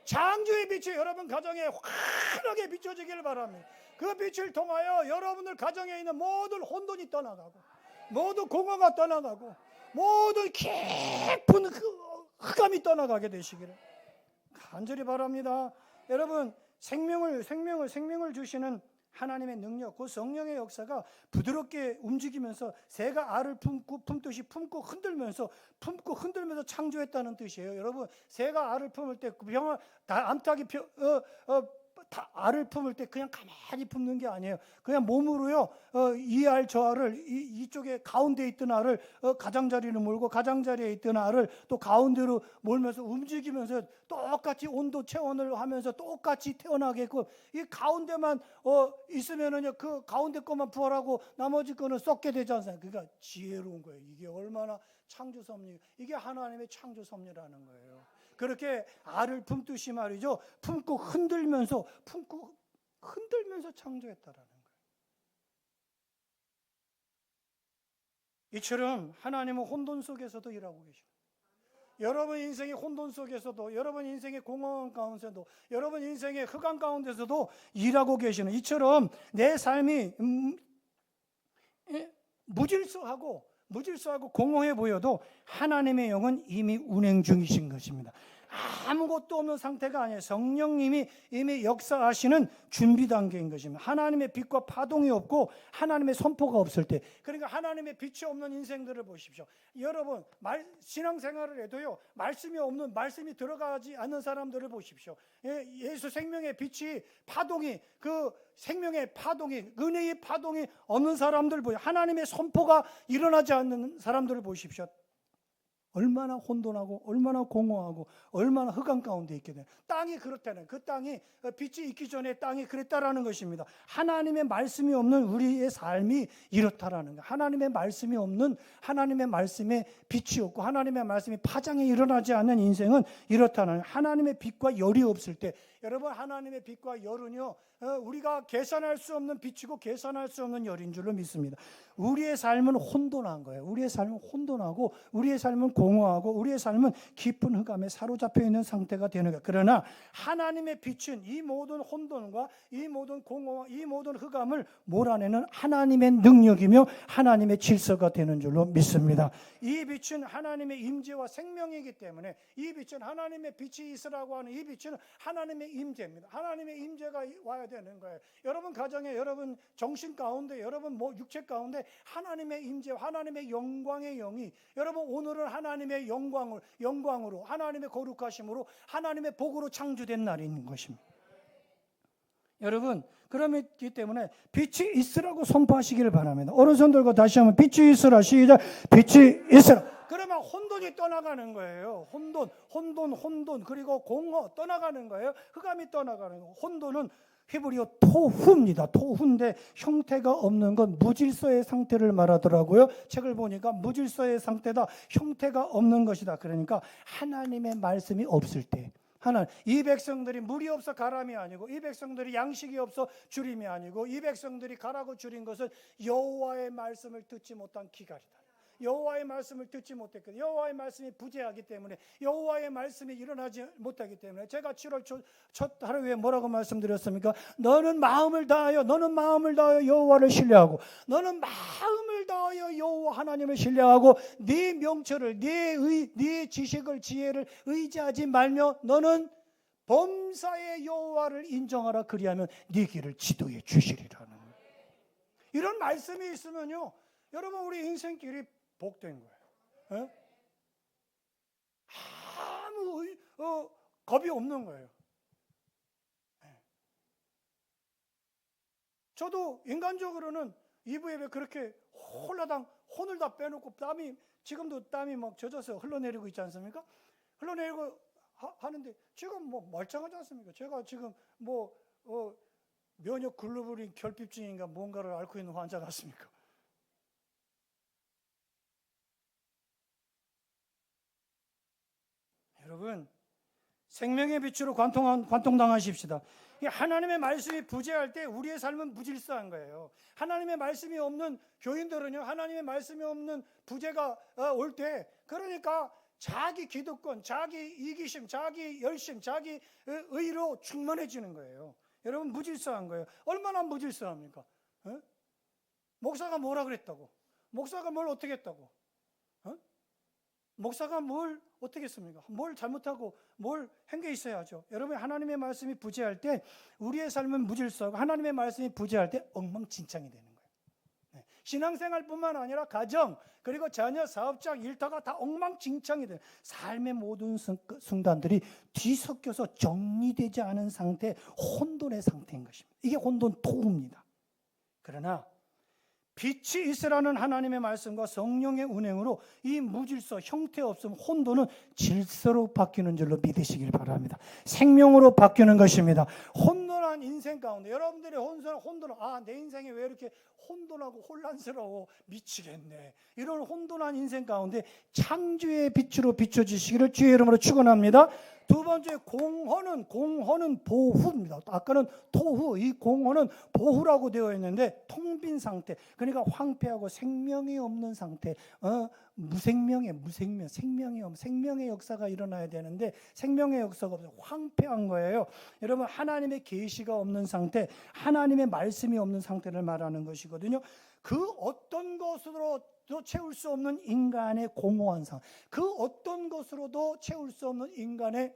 창조의 빛이 여러분 가정에 환하게 비춰지기를 바랍니다. 그 빛을 통하여 여러분들 가정에 있는 모든 혼돈이 떠나가고, 모든 공허가 떠나가고, 모든 깊은 흑암이 떠나가게 되시기를 간절히 바랍니다. 여러분, 생명을 주시는 하나님의 능력, 그 성령의 역사가 부드럽게 움직이면서 새가 알을 품듯이 품고 흔들면서 창조했다는 뜻이에요. 여러분, 새가 알을 품을 때 암탉이 알을 품을 때 그냥 가만히 품는 게 아니에요. 그냥 몸으로요, 이 알 저 알을, 이쪽에 가운데 있던 알을 가장자리로 몰고, 가장자리에 있던 알을 또 가운데로 몰면서 움직이면서 똑같이 온도 체온을 하면서 똑같이 태어나게끔, 이 가운데만 있으면은요, 그 가운데 것만 부활하고 나머지 거는 썩게 되지 않습니까? 그러니까 지혜로운 거예요. 이게 얼마나 창조 섭리, 이게 하나님의 창조 섭리라는 거예요. 그렇게 알을 품듯이 말이죠, 품고 흔들면서 창조했다라는 거예요. 이처럼 하나님은 혼돈 속에서도 일하고 계십니다. 여러분 인생의 혼돈 속에서도, 여러분 인생의 공허한 가운데서도, 여러분 인생의 흑암 가운데서도 일하고 계시는, 이처럼 내 삶이 무질서하고 공허해 보여도 하나님의 영은 이미 운행 중이신 것입니다. 아무것도 없는 상태가 아니에요. 성령님이 이미 역사하시는 준비 단계인 것입니다. 하나님의 빛과 파동이 없고 하나님의 선포가 없을 때, 그러니까 하나님의 빛이 없는 인생들을 보십시오. 여러분, 신앙생활을 해도요, 말씀이 들어가지 않는 사람들을 보십시오. 예수 생명의 빛이, 파동이, 그 생명의 파동이, 은혜의 파동이 없는 사람들 보세요. 하나님의 선포가 일어나지 않는 사람들을 보십시오. 얼마나 혼돈하고 얼마나 공허하고 얼마나 흑암 가운데 있게 돼요. 땅이 그렇다는, 그 땅이 빛이 있기 전에 땅이 그랬다라는 것입니다. 하나님의 말씀이 없는 우리의 삶이 이렇다라는 거예요. 하나님의 말씀이 없는, 하나님의 말씀에 빛이 없고 하나님의 말씀이 파장이 일어나지 않는 인생은 이렇다는 거예요. 하나님의 빛과 열이 없을 때, 여러분, 하나님의 빛과 열은요, 우리가 계산할 수 없는 빛이고 계산할 수 없는 열인 줄로 믿습니다. 우리의 삶은 혼돈한 거예요. 우리의 삶은 혼돈하고, 우리의 삶은 공허하고, 우리의 삶은 깊은 흑암에 사로잡혀 있는 상태가 되는 거예요. 그러나 하나님의 빛은 이 모든 혼돈과 이 모든 공허와 이 모든 흑암을 몰아내는 하나님의 능력이며 하나님의 질서가 되는 줄로 믿습니다. 이 빛은 하나님의 임재와 생명이기 때문에, 이 빛은 하나님의 빛이 있으라고 하는 이 빛은 하나님의 임재입니다. 하나님의 임재가 와야 되는 거예요. 여러분 가정에, 여러분 정신 가운데, 여러분 육체 가운데 하나님의 임재, 하나님의 영광의 영이, 여러분 오늘은 하나님의 영광으로, 하나님의 거룩하심으로, 하나님의 복으로 창조된 날인 것입니다. 여러분, 그렇기 때문에 빛이 있으라고 선포하시기를 바랍니다. 오른손 들고 다시 한번 빛이 있으라. 시작. 빛이 있으라. 그러면 혼돈이 떠나가는 거예요. 혼돈 그리고 공허 떠나가는 거예요. 흑암이 떠나가는 거예요. 혼돈은 히브리어 토후입니다. 토후인데 형태가 없는 건 무질서의 상태를 말하더라고요. 책을 보니까 무질서의 상태다. 형태가 없는 것이다. 그러니까 하나님의 말씀이 없을 때, 이 백성들이 물이 없어 가람이 아니고, 이 백성들이 양식이 없어 주림이 아니고, 이 백성들이 가라고 줄인 것은 여호와의 말씀을 듣지 못한 기갈이다. 여호와의 말씀을 듣지 못했거든요. 여호와의 말씀이 부재하기 때문에, 여호와의 말씀이 일어나지 못하기 때문에, 제가 7월 첫 하루에 뭐라고 말씀드렸습니까? 너는 마음을 다하여 여호와를 신뢰하고, 너는 마음을 다하여 여호와 하나님을 신뢰하고, 네 명철을, 네 지식을, 지혜를 의지하지 말며 너는 범사의 여호와를 인정하라. 그리하면 네 길을 지도해 주시리라는, 이런 말씀이 있으면요, 여러분, 우리 인생길이 복된 거예요. 에? 아무 겁이 없는 거예요. 저도 인간적으로는 2부 예배 그렇게 홀라당 혼을 다 빼놓고, 지금도 땀이 막 젖어서 흘러내리고 있지 않습니까? 흘러내리고 하는데 지금 뭐 멀쩡하지 않습니까? 제가 지금 면역 글로불린 결핍증인가 뭔가를 앓고 있는 환자 같습니까? 여러분, 생명의 빛으로 관통당하십시다. 하나님의 말씀이 부재할 때 우리의 삶은 무질서한 거예요. 하나님의 말씀이 없는 교인들은요, 하나님의 말씀이 없는 부재가 올 때, 그러니까 자기 기득권, 자기 이기심, 자기 열심, 자기 의로 충만해지는 거예요. 여러분, 무질서한 거예요. 얼마나 무질서합니까? 목사가 뭐라 그랬다고? 목사가 뭘 어떻게 했다고? 목사가 뭘 어떻게 했습니까? 뭘 잘못하고 뭘 한 게 있어야죠. 여러분, 하나님의 말씀이 부재할 때 우리의 삶은 무질서하고, 하나님의 말씀이 부재할 때 엉망진창이 되는 거예요. 신앙생활뿐만 아니라 가정, 그리고 자녀, 사업장, 일터가 다 엉망진창이 돼요. 삶의 모든 순간들이 뒤섞여서 정리되지 않은 상태, 혼돈의 상태인 것입니다. 이게 혼돈 토후입니다. 그러나 빛이 있으라는 하나님의 말씀과 성령의 운행으로 이 무질서, 형태 없음, 혼돈은 질서로 바뀌는 줄로 믿으시길 바랍니다. 생명으로 바뀌는 것입니다. 혼돈한 인생 가운데 여러분들의 혼돈, 내 인생이 왜 이렇게 혼돈하고 혼란스러워, 미치겠네, 이런 혼돈한 인생 가운데 창조의 빛으로 비춰주시기를 주의 이름으로 축원합니다. 두 번째, 공허는 보후입니다. 아까는 토후, 이 공허는 보후라고 되어 있는데 텅 빈 상태, 그러니까 황폐하고 생명이 없는 상태, 무생명의 생명의 역사가 일어나야 되는데 생명의 역사가 없어요. 황폐한 거예요. 여러분, 하나님의 계시가 없는 상태, 하나님의 말씀이 없는 상태를 말하는 것이거든요. 그 어떤 것으로도 채울 수 없는 인간의 공허한 상태, 그 어떤 것으로도 채울 수 없는 인간의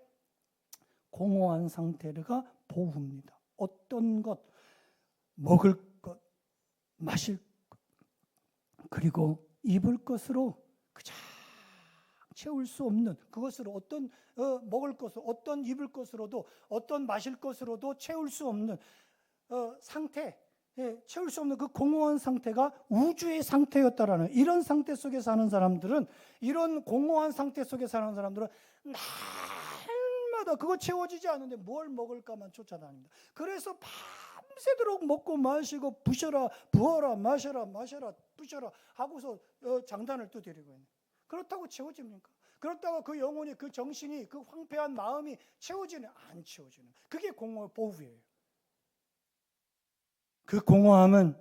공허한 상태가 보후입니다. 어떤 것, 먹을 것, 마실 것, 그리고 입을 것으로 그저 채울 수 없는, 그것으로 어떤 먹을 것으로, 어떤 입을 것으로도, 어떤 마실 것으로도 채울 수 없는 상태, 채울 수 없는 그 공허한 상태가 우주의 상태였다라는, 이런 상태 속에 사는 사람들은, 이런 공허한 상태 속에 사는 사람들은 날마다 그거 채워지지 않는데 뭘 먹을까만 쫓아다닙니다. 그래서 밤새도록 먹고 마시고 부어라 마셔라 부셔라 하고서 장단을 또 드리고 있는. 그렇다고 채워집니까? 그렇다고 그 영혼이, 그 정신이, 그 황폐한 마음이 채워지는? 안 채워지는. 그게 공허 보후예요. 그 공허함은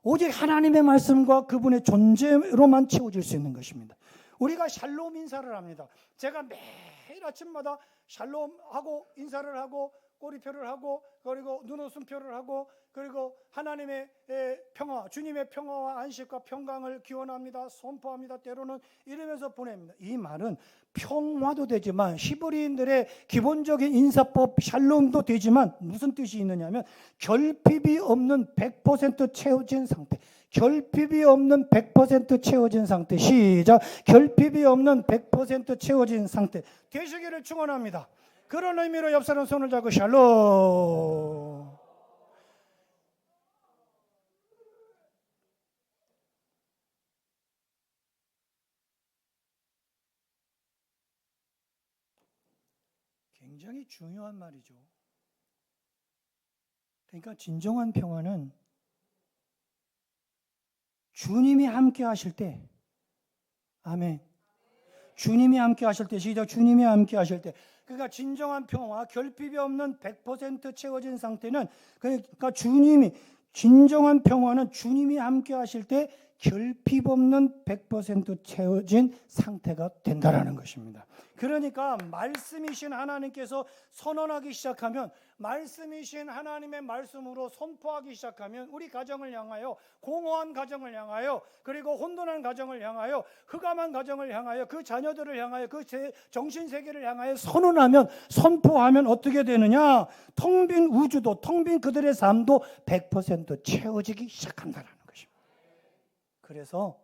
오직 하나님의 말씀과 그분의 존재로만 채워질 수 있는 것입니다. 우리가 샬롬 인사를 합니다. 제가 매일 아침마다 샬롬하고 인사를 하고, 꼬리표를 하고, 그리고 눈웃음표를 하고, 그리고 하나님의 평화, 주님의 평화와 안식과 평강을 기원합니다. 선포합니다. 때로는 이러면서 보냅니다. 이 말은 평화도 되지만, 히브리인들의 기본적인 인사법 샬롬도 되지만, 무슨 뜻이 있느냐면 결핍이 없는 100% 채워진 상태, 결핍이 없는 100% 채워진 상태. 시작. 결핍이 없는 100% 채워진 상태 되시기를 축원합니다. 그런 의미로 옆 사람 손을 잡고 샬롬. 굉장히 중요한 말이죠. 그러니까 진정한 평화는 주님이 함께 하실 때, 아멘. 주님이 함께 하실 때, 시작. 주님이 함께 하실 때. 그러니까 진정한 평화, 결핍이 없는 100% 채워진 상태는, 그러니까 진정한 평화는 주님이 함께 하실 때 결핍 없는 100% 채워진 상태가 된다라는 것입니다. 그러니까 말씀이신 하나님께서 선언하기 시작하면, 말씀이신 하나님의 말씀으로 선포하기 시작하면 우리 가정을 향하여, 공허한 가정을 향하여, 그리고 혼돈한 가정을 향하여, 흑암한 가정을 향하여, 그 자녀들을 향하여, 그 정신세계를 향하여 선언하면, 선포하면 어떻게 되느냐? 텅 빈 우주도, 텅 빈 그들의 삶도 100% 채워지기 시작한다라는 것입니다. 그래서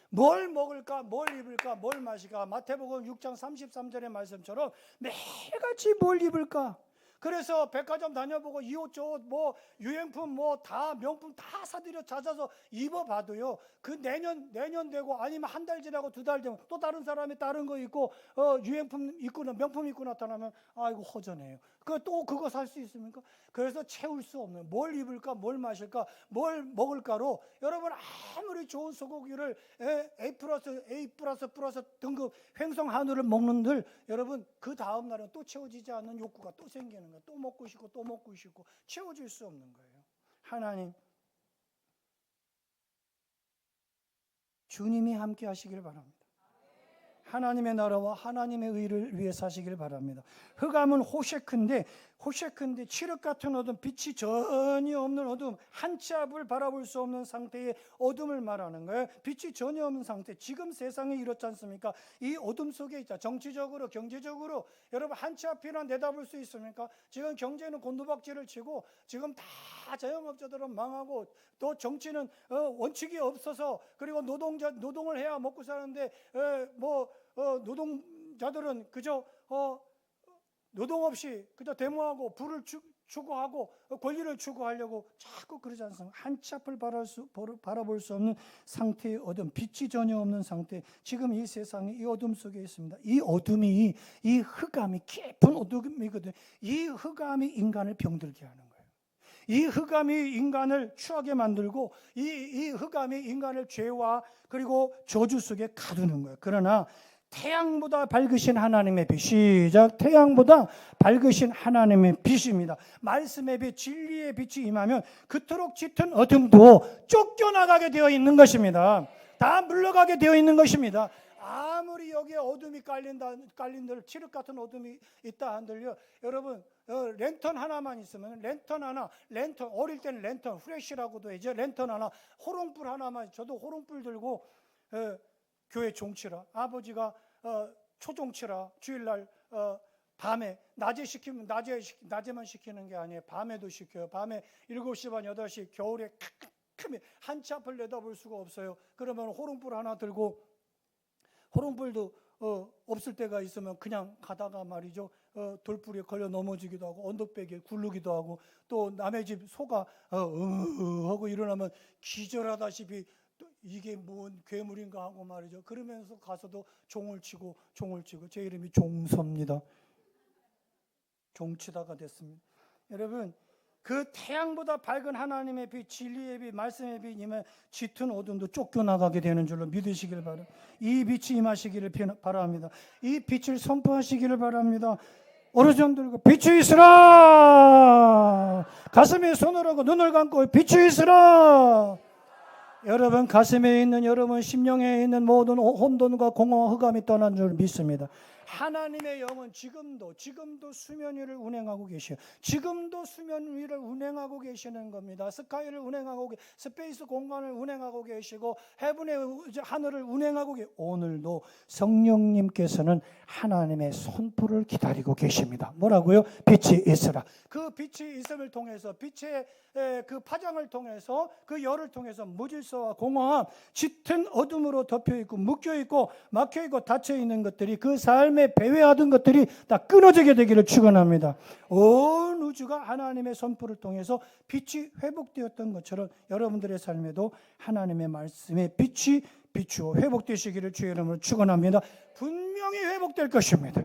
뭘 먹을까, 뭘 입을까, 뭘 마실까, 마태복음 6장 33절의 말씀처럼 매일같이 뭘 입을까. 그래서 백화점 다녀보고 이 옷 저 옷 뭐 유행품 뭐 다 명품 다 사들여 찾아서 입어봐도요, 그 내년 되고 아니면 한 달 지나고 두 달 되면 또 다른 사람이 다른 거 입고 유행품 입고 명품 입고 나타나면 아이고 허전해요. 또 그거 살 수 있습니까? 그래서 채울 수 없는, 뭘 입을까, 뭘 마실까, 뭘 먹을까로 여러분 아무리 좋은 소고기를 A++ 등급 횡성 한우를 먹는들 여러분 그 다음 날은 또 채워지지 않는 욕구가 또 생기는 거예요. 또 먹고 싶고 또 먹고 싶고 채워질 수 없는 거예요. 하나님, 주님이 함께 하시길 바랍니다. 하나님의 나라와 하나님의 의를 위해 사시길 바랍니다. 흑암은 호셰크인데 칠흑 같은 어둠, 빛이 전혀 없는 어둠, 한 치 앞을 바라볼 수 없는 상태의 어둠을 말하는 거예요. 빛이 전혀 없는 상태. 지금 세상이 이렇지 않습니까? 이 어둠 속에 있다. 정치적으로, 경제적으로 여러분 한 치 앞이나 내다볼 수 있습니까? 지금 경제는 곤두박질을 치고 지금 다 자영업자들은 망하고 또 정치는 원칙이 없어서, 그리고 노동을 해야 먹고 사는데 노동자들은 그저 노동 없이 그저 데모하고 부를 추구하고 권리를 추구하려고 자꾸 그러지 않습니까? 한 치 앞을 바라볼 수 없는 상태의 어둠, 빛이 전혀 없는 상태. 지금 이 세상이 이 어둠 속에 있습니다. 이 어둠이, 이 흑암이 깊은 어둠이거든요. 이 흑암이 인간을 병들게 하는 거예요. 이 흑암이 인간을 추하게 만들고 이 흑암이 인간을 죄와 그리고 저주 속에 가두는 거예요. 그러나 태양보다 밝으신 하나님의 빛, 시작. 태양보다 밝으신 하나님의 빛입니다. 말씀의 빛, 진리의 빛이 임하면 그토록 짙은 어둠도 쫓겨나가게 되어 있는 것입니다. 다 물러가게 되어 있는 것입니다. 아무리 여기에 어둠이 깔린들, 칠흑 같은 어둠이 있다 한들요, 여러분 랜턴 하나만 있으면, 랜턴 어릴 때는 랜턴 후레쉬라고도 하죠. 랜턴 하나, 호롱불 하나만, 저도 호롱불 들고 교회 종치라, 아버지가 초종치라, 주일날 밤에, 낮에만 시키는 게 아니에요. 밤에도 시켜요. 밤에 7시 반 8시 겨울에 캄캄해 한 치 앞을 내다볼 수가 없어요. 그러면 호롱불 하나 들고, 호롱불도 없을 때가 있으면 그냥 가다가 말이죠, 돌불에 걸려 넘어지기도 하고 언덕배기에 굴르기도 하고, 또 남의 집 소가 하고 일어나면 기절하다시피 이게 뭔 괴물인가 하고 말이죠. 그러면서 가서도 종을 치고 제 이름이 종서입니다. 종치다가 됐습니다. 여러분, 그 태양보다 밝은 하나님의 빛, 진리의 빛, 말씀의 빛 임하면 짙은 어둠도 쫓겨나가게 되는 줄로 믿으시길 바랍니다. 이 빛이 임하시기를 바랍니다. 이 빛을 선포하시기를 바랍니다. 오른손 들고 빛이 있으라, 가슴에 손을 하고 눈을 감고 빛이 있으라. 여러분 가슴에 있는, 여러분 심령에 있는 모든 혼돈과 공허와 흑암이 떠난 줄 믿습니다. 하나님의 영은 지금도 수면 위를 운행하고 계셔요. 지금도 수면 위를 운행하고 계시는 겁니다. 스카이를 운행하고, 스페이스 공간을 운행하고 계시고, 헤븐의 하늘을 운행하고 오늘도 성령님께서는 하나님의 선포를 기다리고 계십니다. 뭐라고요? 빛이 있으라. 그 빛이 있음을 통해서, 빛의 그 파장을 통해서, 그 열을 통해서 무질서와 공허함, 짙은 어둠으로 덮여있고 묶여있고 막혀있고 닫혀있는 것들이, 그 삶에 배회하던 것들이 다 끊어지게 되기를 축원합니다. 온 우주가 하나님의 선포를 통해서 빛이 회복되었던 것처럼 여러분들의 삶에도 하나님의 말씀의 빛이 비추어 회복되시기를 주의 이름으로 축원합니다. 분명히 회복될 것입니다.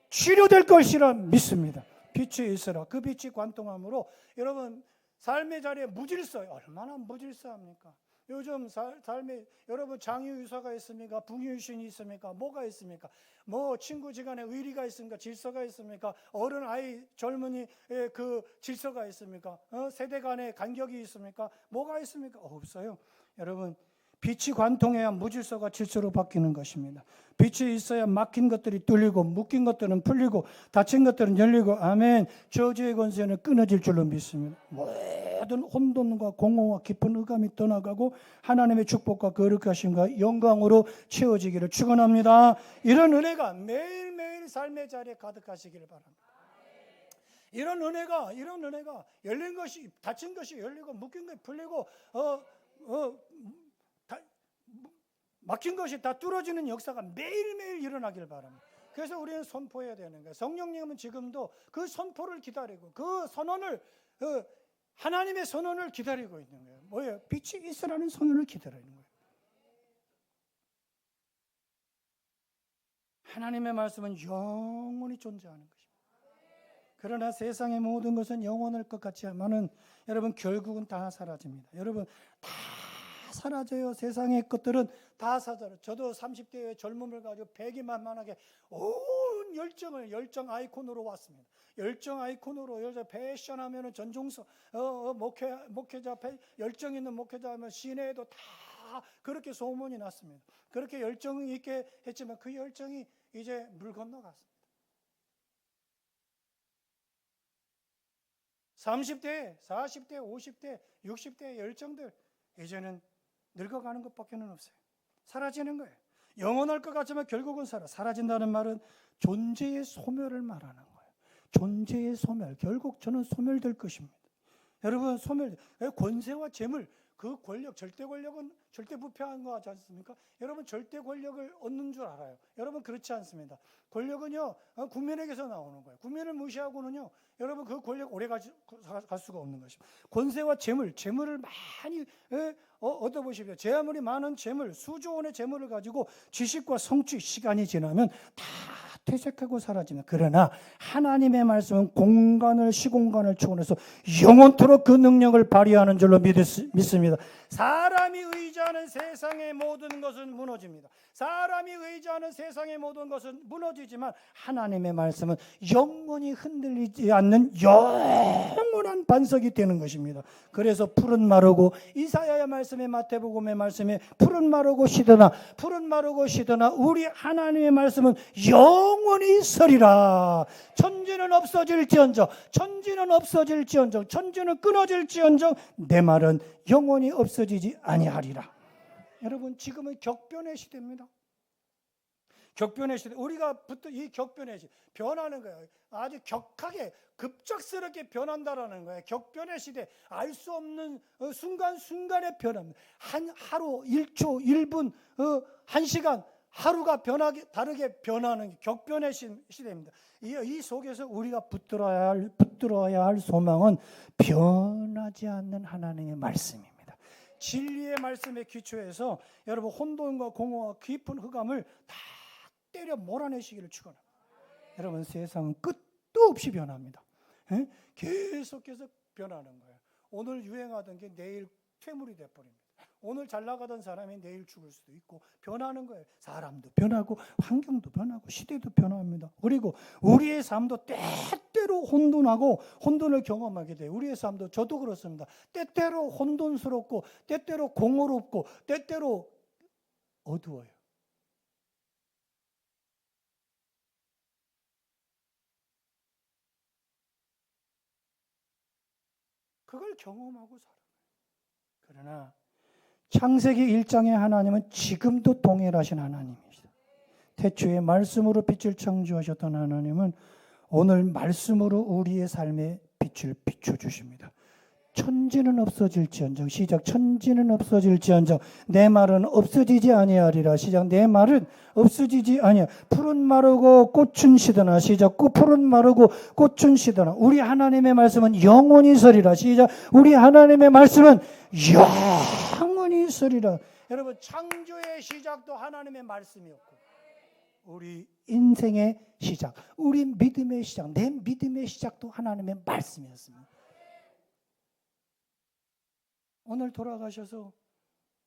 치료될 것이라 믿습니다. 빛이 있으라. 그 빛이 관통함으로 여러분 삶의 자리에 무질서, 얼마나 무질서합니까? 요즘 삶에 여러분 장유유사가 있습니까? 분유유신이 있습니까? 뭐가 있습니까? 뭐 친구지간에 의리가 있습니까? 질서가 있습니까? 어른 아이 젊은이의 그 질서가 있습니까? 세대 간의 간격이 있습니까? 뭐가 있습니까? 없어요. 여러분 빛이 관통해야 무질서가 질서로 바뀌는 것입니다. 빛이 있어야 막힌 것들이 뚫리고 묶인 것들은 풀리고 닫힌 것들은 열리고 아멘. 저주의 권세는 끊어질 줄로 믿습니다. 모든 혼돈과 공허와 깊은 의감이 떠나가고 하나님의 축복과 거룩하심과 영광으로 채워지기를 축원합니다. 이런 은혜가 매일매일 삶의 자리에 가득하시기를 바랍니다. 이런 은혜가 열린 것이 닫힌 것이 열리고 묶인 것이 풀리고 막힌 것이 다 뚫어지는 역사가 매일매일 일어나길 바랍니다. 그래서 우리는 선포해야 되는 거예요. 성령님은 지금도 그 선포를 기다리고 그 선언을 하나님의 선언을 기다리고 있는 거예요. 뭐예요? 빛이 있으라는 선언을 기다리는 거예요. 하나님의 말씀은 영원히 존재하는 것입니다. 그러나 세상의 모든 것은 영원할 것 같지만은 여러분 결국은 다 사라집니다. 여러분 다 사라져요. 세상의 것들은 다 사라져요. 저도 30대의 젊음을 가지고 배기만만하게 온 열정 아이콘으로 왔습니다. 열정 아이콘으로 여자 패션하면은 전종서 목회자 열정 있는 목회자 하면 시내에도 다 그렇게 소문이 났습니다. 그렇게 열정 있게 했지만 그 열정이 이제 물 건너갔습니다. 30대, 40대, 50대, 60대의 열정들 이제는 늙어가는 것밖에는 없어요. 사라지는 거예요. 영원할 것 같지만 결국은 사라진다는 말은 존재의 소멸을 말하는 거예요. 존재의 소멸. 결국 저는 소멸될 것입니다. 여러분 소멸, 권세와 재물, 그 권력, 절대 권력은 절대 부패한 거 하지 않습니까? 여러분 절대 권력을 얻는 줄 알아요. 여러분 그렇지 않습니다. 권력은요 국민에게서 나오는 거예요. 국민을 무시하고는요 여러분 그 권력 오래 갈 수가 없는 것입니다. 권세와 재물을 많이 얻어보십시오. 제 아무리 많은 재물, 수조 원의 재물을 가지고 지식과 성취, 시간이 지나면 다 퇴색하고 사라지면, 그러나 하나님의 말씀은 공간을 시공간을 초월해서 영원토록 그 능력을 발휘하는 줄로 믿습니다. 사람이 의지하는 세상의 모든 것은 무너집니다. 사람이 의지하는 세상의 모든 것은 무너지지만 하나님의 말씀은 영원히 흔들리지 않는 영원한 반석이 되는 것입니다. 그래서 푸른 마르고 이사야의 말씀에 마태복음의 말씀에 푸른 마르고 시드나 우리 하나님의 말씀은 영원히 서리라. 천지는 없어질지언정 천지는 끊어질지언정 내 말은 영원히 없어지지 아니하리라. 여러분 지금은 격변의 시대입니다. 격변의 시대. 우리가 이 격변의 시대 변하는 거예요. 아주 격하게 급작스럽게 변한다라는 거예요. 격변의 시대. 알 수 없는 순간순간에 변합니다. 하루 1초 1분 1시간 하루가 다르게 변하는 격변의 시대입니다. 이 속에서 우리가 붙들어야 할 소망은 변하지 않는 하나님의 말씀입니다. 진리의 말씀에 기초해서 여러분 혼돈과 공허와 깊은 흑암을 다 때려 몰아내시기를 축원합니다. 여러분 세상은 끝도 없이 변합니다. 계속해서 변하는 거예요. 오늘 유행하던 게 내일 퇴물이 돼버립니다. 오늘 잘 나가던 사람이 내일 죽을 수도 있고 변하는 거예요. 사람도 변하고 환경도 변하고 시대도 변합니다. 그리고 우리의 삶도 때때로 혼돈을 경험하게 돼요. 우리의 삶도 저도 그렇습니다. 때때로 혼돈스럽고 때때로 공허롭고 때때로 어두워요. 그걸 경험하고 살아요. 그러나 창세기 1장의 하나님은 지금도 동일하신 하나님이시다. 태초에 말씀으로 빛을 창조하셨던 하나님은 오늘 말씀으로 우리의 삶에 빛을 비춰주십니다. 천지는 없어질지언정, 시작. 천지는 없어질지언정 내 말은 없어지지 아니하리라. 시작. 내 말은 없어지지 아니하. 푸른 마르고 꽃은 시드나. 시작. 푸른 마르고 꽃은 시드나. 우리 하나님의 말씀은 영원히 서리라. 시작. 우리 하나님의 말씀은 영원히 서리라. 여러분 창조의 시작도 하나님의 말씀이었고 우리 인생의 시작, 우리 믿음의 시작, 내 믿음의 시작도 하나님의 말씀이었습니다. 오늘 돌아가셔서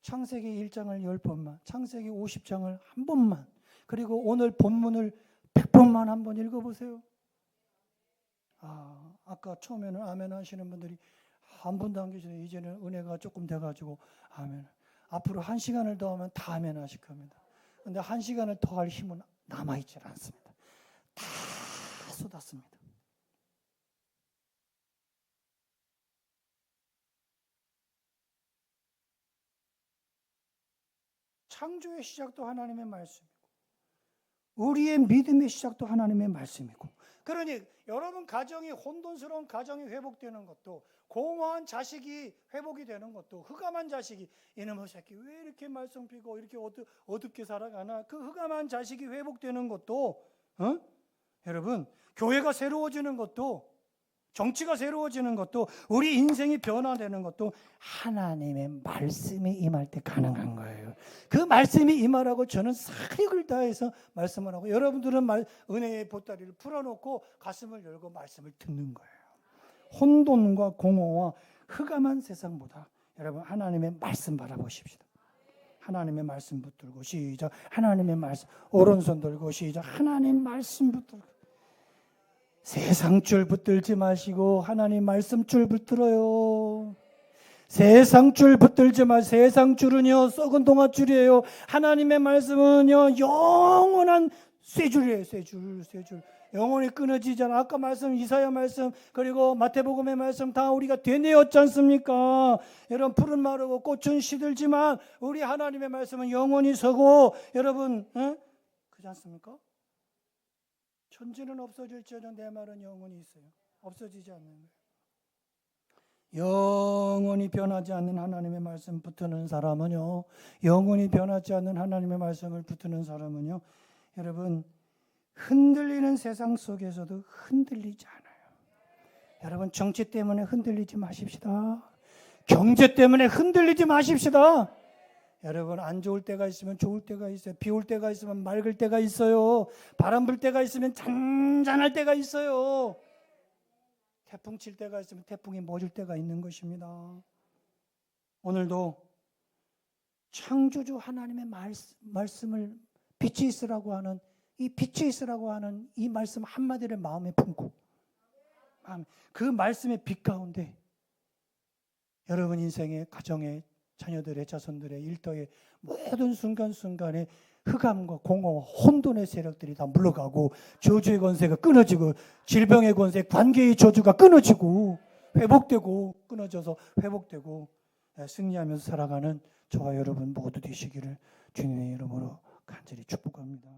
창세기 1장을 10번만, 창세기 50장을 한 번만, 그리고 오늘 본문을 100번만 한번 읽어보세요. 아까 처음에는 아멘 하시는 분들이 한 분도 안 계시네요. 이제는 은혜가 조금 돼가지고 아멘. 앞으로 1시간을 더 하면 다 아멘 하실 겁니다. 근데 1시간을 더 할 힘은 남아있지 않습니다. 다 쏟았습니다. 창조의 시작도 하나님의 말씀이고 우리의 믿음의 시작도 하나님의 말씀이고, 그러니 여러분 가정이 혼돈스러운 가정이 회복되는 것도, 공허한 자식이 회복이 되는 것도, 흑암한 자식이 이놈의 새끼 왜 이렇게 말썽 피고 이렇게 어둡게 살아가나, 그 흑암한 자식이 회복되는 것도, 여러분 교회가 새로워지는 것도, 정치가 새로워지는 것도, 우리 인생이 변화되는 것도 하나님의 말씀이 임할 때 가능한 거예요. 그 말씀이 임하라고 저는 사력을 다해서 말씀을 하고, 여러분들은 은혜의 보따리를 풀어놓고 가슴을 열고 말씀을 듣는 거예요. 혼돈과 공허와 흑암한 세상보다 여러분 하나님의 말씀 바라보십시다. 하나님의 말씀 붙들고 시작. 하나님의 말씀. 오른손 들고 시작. 하나님 말씀 붙들고. 세상 줄 붙들지 마시고 하나님 말씀 줄 붙들어요. 세상 줄 붙들지 마. 세상 줄은요 썩은 동아줄이에요. 하나님의 말씀은요 영원한 쇠줄이에요. 쇠줄. 영원히 끊어지잖아. 아까 말씀, 이사야 말씀, 그리고 마태복음의 말씀 다 우리가 되뇌었지 않습니까? 여러분 풀은 마르고 꽃은 시들지만 우리 하나님의 말씀은 영원히 서고, 여러분 그렇지 않습니까? 천지는 없어질지언정 내 말은 영원히 있어요. 없어지지 않는 거예요. 영원히 변하지 않는 하나님의 말씀 붙드는 사람은요, 영원히 변하지 않는 하나님의 말씀을 붙드는 사람은요, 여러분 흔들리는 세상 속에서도 흔들리지 않아요. 여러분 정치 때문에 흔들리지 마십시다. 경제 때문에 흔들리지 마십시다. 여러분 안 좋을 때가 있으면 좋을 때가 있어요. 비 올 때가 있으면 맑을 때가 있어요. 바람 불 때가 있으면 잔잔할 때가 있어요. 태풍 칠 때가 있으면 태풍이 멎을 때가 있는 것입니다. 오늘도 창조주 하나님의 말씀을 빛이 있으라고 하는, 이 빛이 있으라고 하는 이 말씀 한마디를 마음에 품고, 그 말씀의 빛 가운데 여러분 인생의, 가정의, 자녀들의, 자손들의, 일터의 모든 순간순간에 흑암과 공허와 혼돈의 세력들이 다 물러가고, 저주의 권세가 끊어지고, 질병의 권세, 관계의 저주가 끊어지고 회복되고, 끊어져서 회복되고 승리하면서 살아가는 저와 여러분 모두 되시기를 주님의 이름으로 간절히 축복합니다.